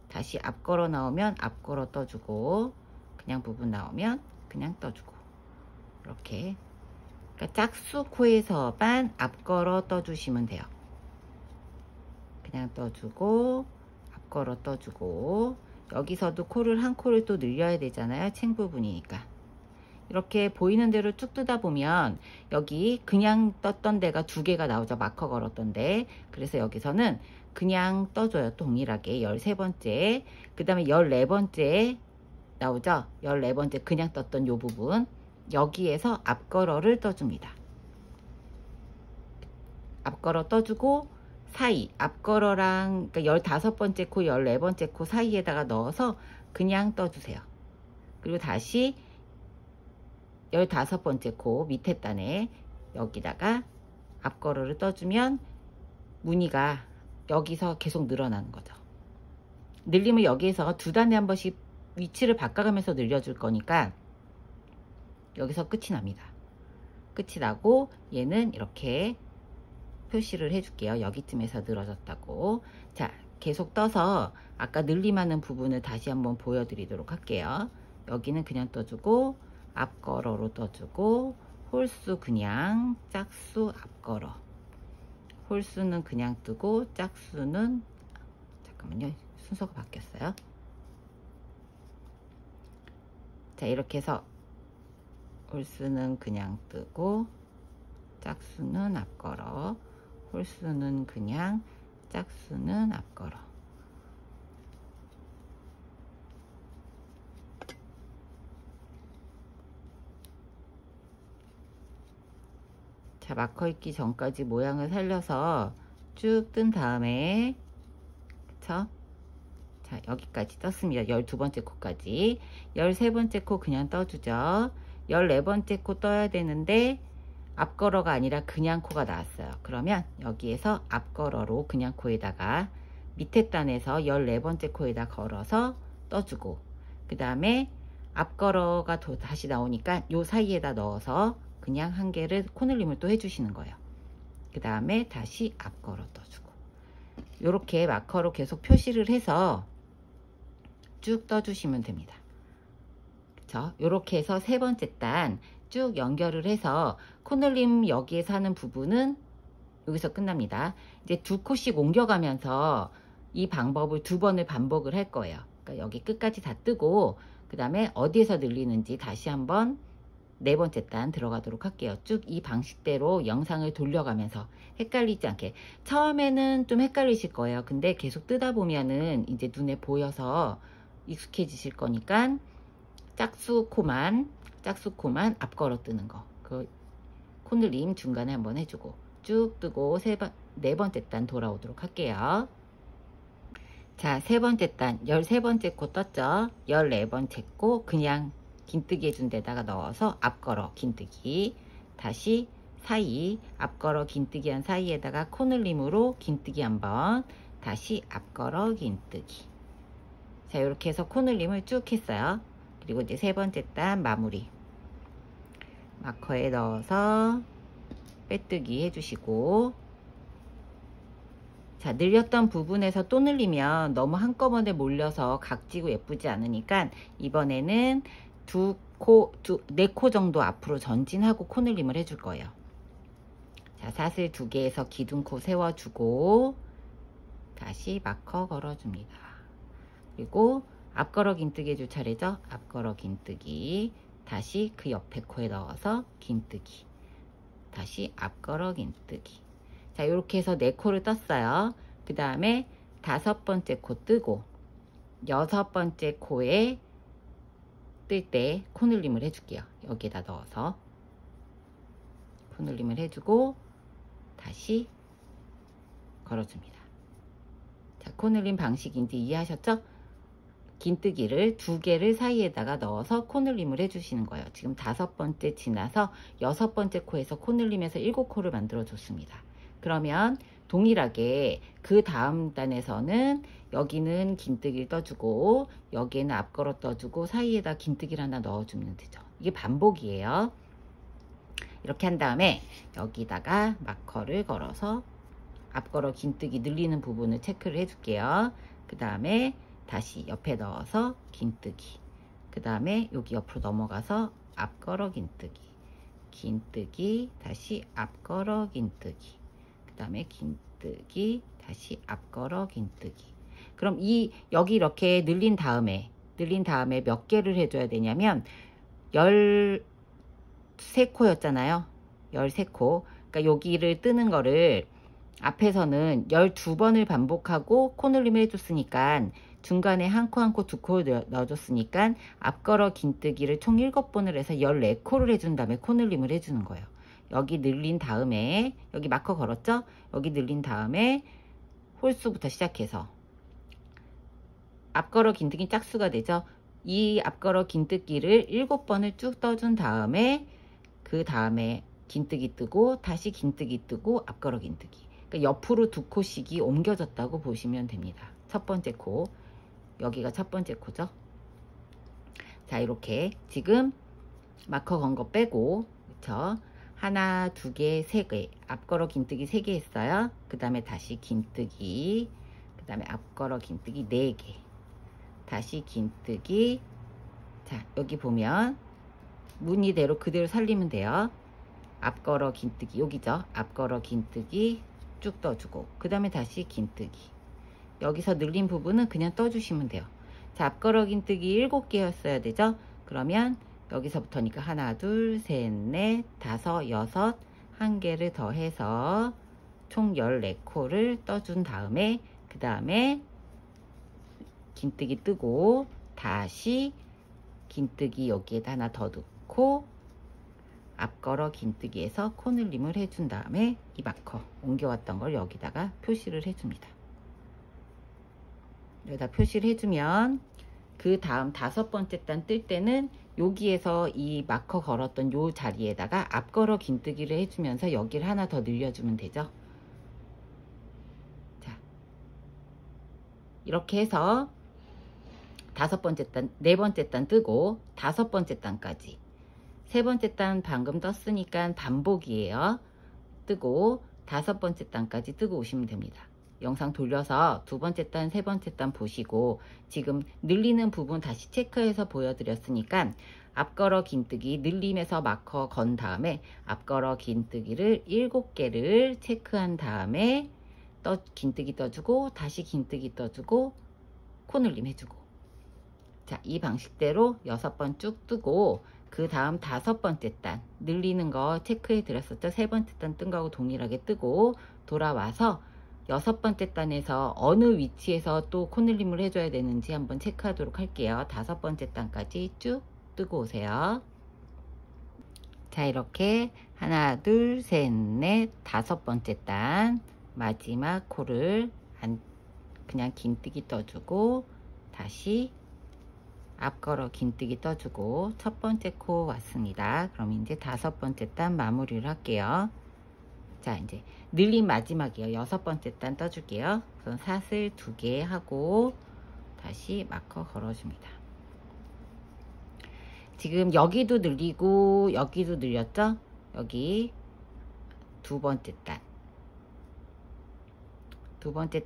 S1: 다시 앞걸어 나오면 앞걸어 떠주고, 그냥 부분 나오면 그냥 떠주고, 이렇게. 그러니까 짝수 코에서만 앞걸어 떠주시면 돼요. 그냥 떠주고 앞걸어 떠주고, 여기서도 코를 한 코를 또 늘려야 되잖아요. 챙 부분이니까. 이렇게 보이는 대로 쭉 뜨다 보면 여기 그냥 떴던 데가 2개가 나오죠. 마커 걸었던데. 그래서 여기서는 그냥 떠줘요. 동일하게 13번째, 그 다음에 14번째 나오죠. 14번째 그냥 떴던 요 부분, 여기에서 앞걸어를 떠줍니다. 앞걸어 떠주고 사이 앞걸어랑, 그러니까 15번째 코 14번째 코 사이에다가 넣어서 그냥 떠주세요. 그리고 다시 15번째 코 밑에 단에 여기다가 앞걸어를 떠주면 무늬가 여기서 계속 늘어나는 거죠. 늘리면 여기에서 두 단에 한 번씩 위치를 바꿔가면서 늘려줄 거니까 여기서 끝이 납니다. 끝이 나고 얘는 이렇게 표시를 해줄게요. 여기쯤에서 늘어졌다고. 자, 계속 떠서 아까 늘림하는 부분을 다시 한번 보여드리도록 할게요. 여기는 그냥 떠주고 앞걸어로 떠주고, 홀수 그냥, 짝수 앞걸어, 홀수는 그냥 뜨고 짝수는, 잠깐만요, 순서가 바뀌었어요. 자, 이렇게 해서 홀수는 그냥 뜨고 짝수는 앞걸어, 홀수는 그냥, 짝수는 앞걸어. 자, 마커 있기 전까지 모양을 살려서 쭉 뜬 다음에, 그쵸? 자, 여기까지 떴습니다. 12번째 코까지. 13번째 코 그냥 떠주죠. 14번째 코 떠야 되는데 앞걸어가 아니라 그냥 코가 나왔어요. 그러면 여기에서 앞걸어로 그냥 코에다가 밑에 단에서 14번째 코에다 걸어서 떠주고, 그 다음에 앞걸어가 다시 나오니까 요 사이에다 넣어서 그냥 한 개를 코늘림을 또 해주시는 거예요. 그 다음에 다시 앞걸어 떠주고, 요렇게 마커로 계속 표시를 해서 쭉 떠주시면 됩니다. 그쵸? 요렇게 해서 세 번째 단 쭉 연결을 해서 코늘림 여기에서 하는 부분은 여기서 끝납니다. 이제 2코씩 옮겨가면서 이 방법을 2번을 반복을 할 거예요. 그러니까 여기 끝까지 다 뜨고, 그 다음에 어디에서 늘리는지 다시 한번 네 번째 단 들어가도록 할게요. 쭉 이 방식대로 영상을 돌려가면서 헷갈리지 않게. 처음에는 좀 헷갈리실 거예요. 근데 계속 뜨다 보면은 이제 눈에 보여서 익숙해지실 거니까 짝수코만 앞걸어 뜨는 거, 그 코늘림 중간에 한번 해주고 쭉 뜨고 네 번째 단 돌아오도록 할게요. 자, 세 번째 단 13번째 코 떴죠. 14번째 코 그냥 긴뜨기 해준 데다가 넣어서 앞걸어 긴뜨기, 다시 사이 앞걸어 긴뜨기 한 사이에다가 코늘림으로 긴뜨기 한번, 다시 앞걸어 긴뜨기. 자, 이렇게 해서 코늘림을 쭉 했어요. 그리고 이제 세 번째 단 마무리. 마커에 넣어서 빼뜨기 해주시고, 자, 늘렸던 부분에서 또 늘리면 너무 한꺼번에 몰려서 각지고 예쁘지 않으니까 이번에는 네 코 정도 앞으로 전진하고 코 늘림을 해줄 거예요. 자, 사슬 2개에서 기둥코 세워주고 다시 마커 걸어줍니다. 그리고 앞걸어 긴뜨기 해줄 차례죠. 앞걸어 긴뜨기, 다시 그 옆에 코에 넣어서 긴뜨기, 다시 앞걸어 긴뜨기. 자, 이렇게 해서 4코를 떴어요. 그 다음에 5번째 코 뜨고 6번째 코에 뜰 때 코늘림을 해줄게요. 여기에다 넣어서 코늘림을 해주고 다시 걸어줍니다. 자, 코늘림 방식인지 이해하셨죠? 긴뜨기를 2개를 사이에다가 넣어서 코늘림을 해주시는 거예요. 지금 5번째 지나서 6번째 코에서 코늘림에서 7코를 만들어 줬습니다. 그러면 동일하게 그 다음 단에서는 여기는 긴뜨기를 떠주고 여기에는 앞걸어 떠주고 사이에다 긴뜨기를 하나 넣어주면 되죠. 이게 반복이에요. 이렇게 한 다음에 여기다가 마커를 걸어서 앞걸어 긴뜨기 늘리는 부분을 체크를 해줄게요. 그 다음에 다시 옆에 넣어서 긴뜨기, 그 다음에 여기 옆으로 넘어가서 앞걸어 긴뜨기, 긴뜨기, 다시 앞걸어 긴뜨기, 그 다음에 긴뜨기, 다시 앞걸어 긴뜨기. 그럼 여기 이렇게 늘린 다음에 몇 개를 해줘야 되냐면 13코였잖아요. 13코. 그러니까 여기를 뜨는 거를 앞에서는 12번을 반복하고 코늘림을 해줬으니까 중간에 한 코 한 코 2코 넣어줬으니까 앞걸어 긴뜨기를 총 7번을 해서 14코를 해준 다음에 코늘림을 해주는 거예요. 여기 늘린 다음에 여기 마커 걸었죠? 여기 늘린 다음에 홀수부터 시작해서 앞걸어 긴뜨기 짝수가 되죠. 이 앞걸어 긴뜨기를 7번을 쭉 떠준 다음에 그 다음에 긴뜨기 뜨고 다시 긴뜨기 뜨고 앞걸어 긴뜨기. 그러니까 옆으로 2코씩이 옮겨졌다고 보시면 됩니다. 첫 번째 코, 여기가 첫 번째 코죠. 자, 이렇게 지금 마커 건 거 빼고, 그쵸? 하나, 2개, 3개, 앞걸어 긴뜨기 3개 했어요. 그 다음에 다시 긴뜨기, 그 다음에 앞걸어 긴뜨기 4개, 다시 긴뜨기. 자, 여기 보면 무늬대로 그대로 살리면 돼요. 앞걸어 긴뜨기, 여기죠. 앞걸어 긴뜨기 쭉 떠주고, 그 다음에 다시 긴뜨기. 여기서 늘린 부분은 그냥 떠주시면 돼요. 자, 앞걸어 긴뜨기 7개였어야 되죠. 그러면 여기서부터니까 하나, 둘, 셋, 넷, 다섯, 여섯, 한 개를 더 해서 총 14코를 떠준 다음에 그 다음에 긴뜨기 뜨고 다시 긴뜨기 여기에다 하나 더 넣고 앞걸어 긴뜨기에서 코늘림을 해준 다음에 이 마커 옮겨왔던 걸 여기다가 표시를 해줍니다. 여기다 표시를 해주면 그 다음 5번째 단 뜰 때는 여기에서 이 마커 걸었던 요 자리에다가 앞걸어 긴뜨기를 해주면서 여기를 하나 더 늘려주면 되죠. 자, 이렇게 해서 5번째 단, 4번째 단 뜨고 5번째 단까지, 3번째 단 방금 떴으니까 반복이에요. 뜨고 5번째 단까지 뜨고 오시면 됩니다. 영상 돌려서 2번째 단, 3번째 단 보시고 지금 늘리는 부분 다시 체크해서 보여드렸으니까 앞걸어 긴뜨기 늘림에서 마커 건 다음에 앞걸어 긴뜨기를 7개를 체크한 다음에 긴뜨기 떠주고 다시 긴뜨기 떠주고 코늘림 해주고. 자, 이 방식대로 6번 쭉 뜨고 그 다음 5번째 단 늘리는 거 체크해 드렸었죠. 3번째 단 뜬 거하고 동일하게 뜨고 돌아와서 6번째 단에서 어느 위치에서 또 코늘림을 해줘야 되는지 한번 체크하도록 할게요. 5번째 단까지 쭉 뜨고 오세요. 자, 이렇게 하나, 둘, 셋, 넷, 5번째 단 마지막 코를 그냥 긴뜨기 떠주고 다시 앞걸어 긴뜨기 떠주고 첫 번째 코 왔습니다. 그럼 이제 5번째 단 마무리를 할게요. 자, 이제 늘림 마지막이에요. 6번째 단 떠줄게요. 우선 사슬 2개 하고 다시 마커 걸어줍니다. 지금 여기도 늘리고 여기도 늘렸죠? 여기 두 번째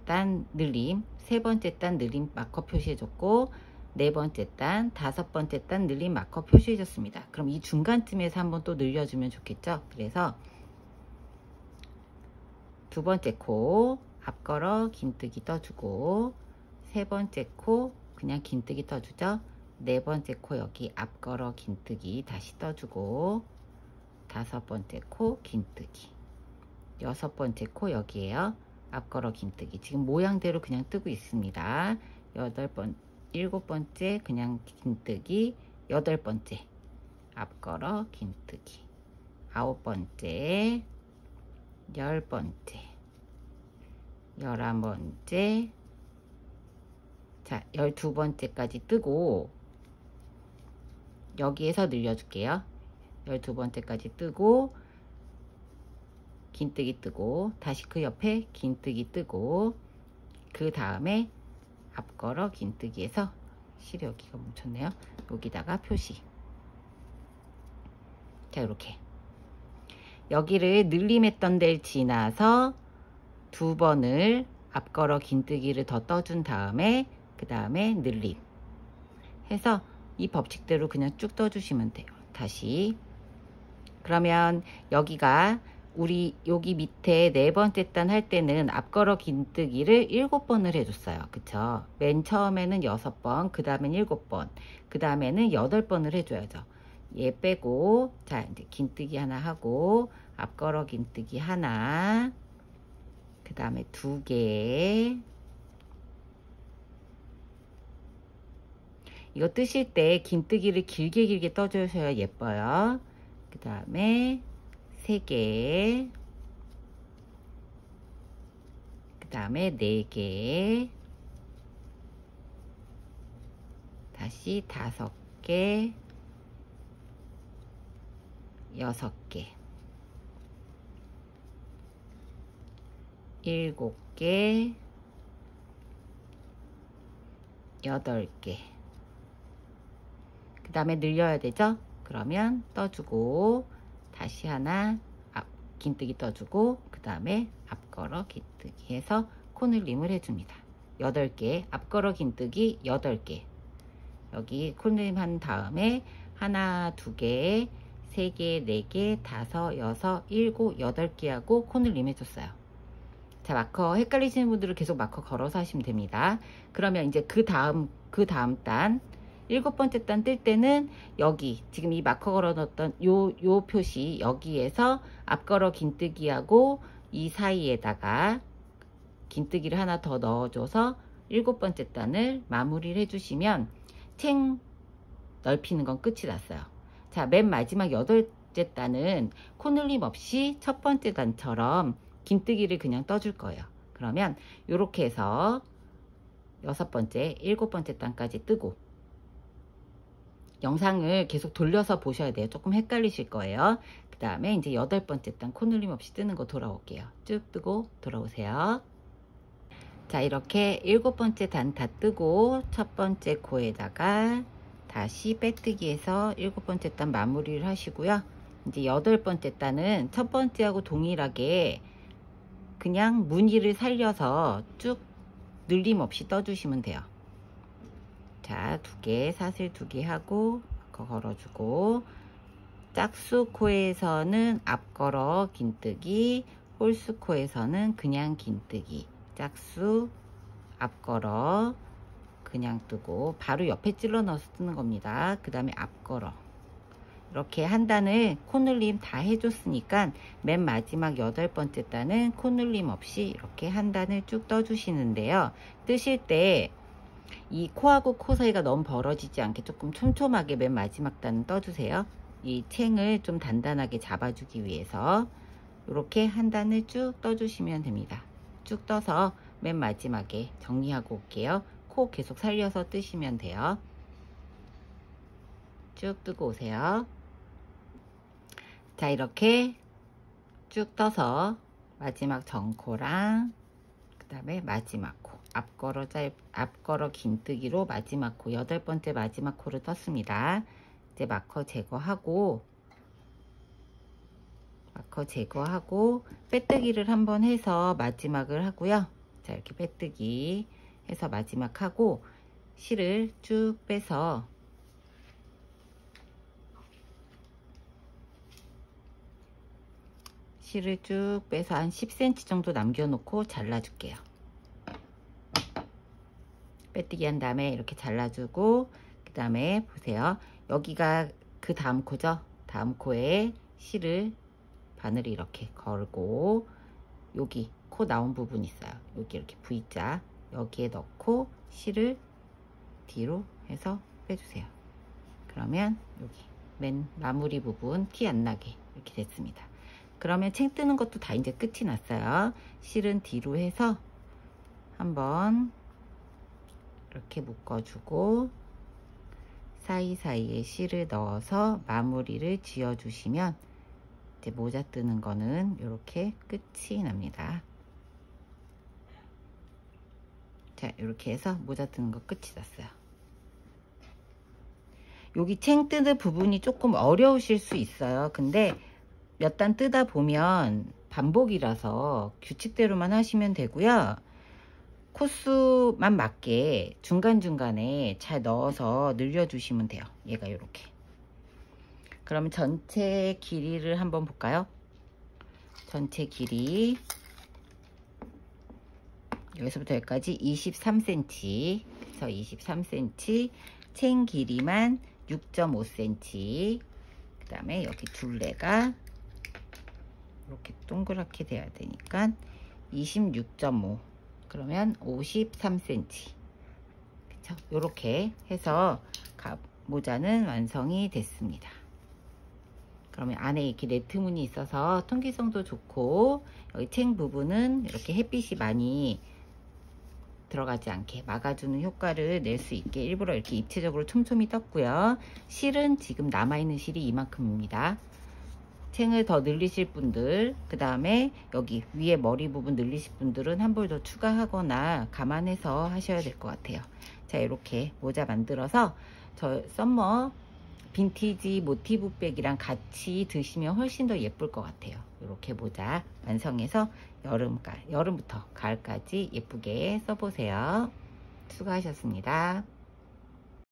S1: 단 늘림, 세 번째 단 늘림 마커 표시해줬고, 네 번째 단, 다섯 번째 단 늘림 마커 표시해줬습니다. 그럼 이 중간쯤에서 한번 또 늘려주면 좋겠죠? 그래서 두 번째 코 앞걸어 긴뜨기 떠주고, 세 번째 코 그냥 긴뜨기 떠주죠? 네 번째 코 여기 앞걸어 긴뜨기 다시 떠주고, 다섯 번째 코 긴뜨기, 여섯 번째 코 여기에요. 앞걸어 긴뜨기. 지금 모양대로 그냥 뜨고 있습니다. 일곱 번째 그냥 긴뜨기, 여덟 번째 앞걸어 긴뜨기, 아홉 번째, 열 번째, 열한 번째, 자, 12번째까지 뜨고, 여기에서 늘려줄게요. 12번째까지 뜨고, 긴뜨기 뜨고, 다시 그 옆에 긴뜨기 뜨고, 그 다음에 앞걸어 긴뜨기에서, 실이 여기가 뭉쳤네요. 여기다가 표시. 자, 이렇게 여기를 늘림했던 데를 지나서 두 번을 앞걸어 긴뜨기를 더 떠준 다음에, 그 다음에 늘림 해서 이 법칙대로 그냥 쭉 떠주시면 돼요. 다시. 그러면 여기가 우리 여기 밑에 네 번째 단 할 때는 앞걸어 긴뜨기를 7번을 해줬어요. 그쵸? 맨 처음에는 6번, 그 다음엔 7번, 그 다음에는 8번을 해줘야죠. 얘 빼고, 자, 이제 긴뜨기 하나 하고, 앞걸어 긴뜨기 하나, 그 다음에 2개. 이거 뜨실 때 긴뜨기를 길게 떠주셔야 예뻐요. 그 다음에 3개, 그 다음에 4개, 다시 5개, 6개, 7개, 8개. 그 다음에 늘려야 되죠? 그러면 떠주고, 다시 하나 긴뜨기 떠주고, 그 다음에 앞걸어 긴뜨기 해서 코늘림을 해줍니다. 8개, 앞걸어 긴뜨기 8개. 여기 코늘림 한 다음에 하나, 2개, 3개, 4개, 5, 6, 7, 8개 하고 코늘림 해줬어요. 자, 마커 헷갈리시는 분들은 계속 마커 걸어서 하시면 됩니다. 그러면 이제 그 다음 단 7번째 단 뜰 때는 여기 지금 이 마커 걸어 놓았던 요 표시 여기에서 앞걸어 긴뜨기하고 이 사이에다가 긴뜨기를 하나 더 넣어줘서 7번째 단을 마무리를 해주시면 챙 넓히는 건 끝이 났어요. 자, 맨 마지막 8번째 단은 코늘림 없이 첫 번째 단처럼 긴뜨기를 그냥 떠줄 거예요. 그러면 이렇게 해서 6번째, 7번째 단까지 뜨고, 영상을 계속 돌려서 보셔야 돼요. 조금 헷갈리실 거예요. 그 다음에 이제 8번째 단 코늘림 없이 뜨는 거 돌아올게요. 쭉 뜨고 돌아오세요. 자, 이렇게 7번째 단 다 뜨고 첫 번째 코에다가 다시 빼뜨기 해서 7번째 단 마무리를 하시고요. 이제 8번째 단은 첫 번째하고 동일하게 그냥 무늬를 살려서 쭉 늘림 없이 떠주시면 돼요. 자, 2개, 사슬 2개 하고 마커 걸어주고, 짝수 코에서는 앞걸어 긴뜨기, 홀수 코에서는 그냥 긴뜨기, 짝수 앞걸어 그냥 뜨고 바로 옆에 찔러 넣어서 뜨는 겁니다. 그 다음에 앞걸어 이렇게 한 단을 코늘림 다 해줬으니까 맨 마지막 8번째 단은 코늘림 없이 이렇게 한 단을 쭉 떠주시는데요. 뜨실 때 이 코하고 코 사이가 너무 벌어지지 않게 조금 촘촘하게 맨 마지막 단은 떠주세요. 이 챙을 좀 단단하게 잡아주기 위해서 이렇게 한 단을 쭉 떠주시면 됩니다. 쭉 떠서 맨 마지막에 정리하고 올게요. 코 계속 살려서 뜨시면 돼요. 쭉 뜨고 오세요. 자, 이렇게 쭉 떠서 마지막 전코랑 그 다음에 마지막 코, 앞걸어 긴뜨기로 마지막 코, 8번째 마지막 코를 떴습니다. 이제 마커 제거하고 빼뜨기를 한번 해서 마지막을 하고요. 자, 이렇게 빼뜨기 해서 마지막 하고 실을 쭉 빼서 한 10cm 정도 남겨놓고 잘라줄게요. 빼뜨기 한 다음에 이렇게 잘라주고, 그 다음에 보세요. 여기가 그 다음 코죠. 다음 코에 실을 바늘을 이렇게 걸고, 여기 코 나온 부분 있어요. 여기 이렇게 V자 여기에 넣고 실을 뒤로 해서 빼주세요. 그러면 여기 맨 마무리 부분 티 안 나게 이렇게 됐습니다. 그러면 챙 뜨는 것도 다 이제 끝이 났어요. 실은 뒤로 해서 한번 이렇게 묶어주고 사이사이에 실을 넣어서 마무리를 지어 주시면 이제 모자 뜨는 거는 이렇게 끝이 납니다. 자, 이렇게 해서 모자 뜨는 거 끝이 났어요. 여기 챙 뜨는 부분이 조금 어려우실 수 있어요. 근데 몇 단 뜨다 보면 반복이라서 규칙대로만 하시면 되고요. 코스만 맞게 중간중간에 잘 넣어서 늘려주시면 돼요. 얘가 이렇게. 그러면 전체 길이를 한번 볼까요? 전체 길이 여기서부터 여기까지 23cm. 그래서 23cm, 챙 길이만 6.5cm. 그 다음에 여기 둘레가 이렇게 동그랗게 돼야 되니까 26.5. 그러면 53cm. 그쵸? 이렇게 해서 모자는 완성이 됐습니다. 그러면 안에 이렇게 네트문이 있어서 통기성도 좋고, 여기 챙 부분은 이렇게 햇빛이 많이 들어가지 않게 막아주는 효과를 낼 수 있게 일부러 이렇게 입체적으로 촘촘히 떴고요. 실은 지금 남아있는 실이 이만큼입니다. 챙을 더 늘리실 분들, 그 다음에 여기 위에 머리 부분 늘리실 분들은 한 볼 더 추가하거나 감안해서 하셔야 될 것 같아요. 자, 이렇게 모자 만들어서 저 썸머 빈티지 모티브 백이랑 같이 드시면 훨씬 더 예쁠 것 같아요. 이렇게 모자 완성해서 여름부터 가을까지 예쁘게 써보세요. 수고하셨습니다.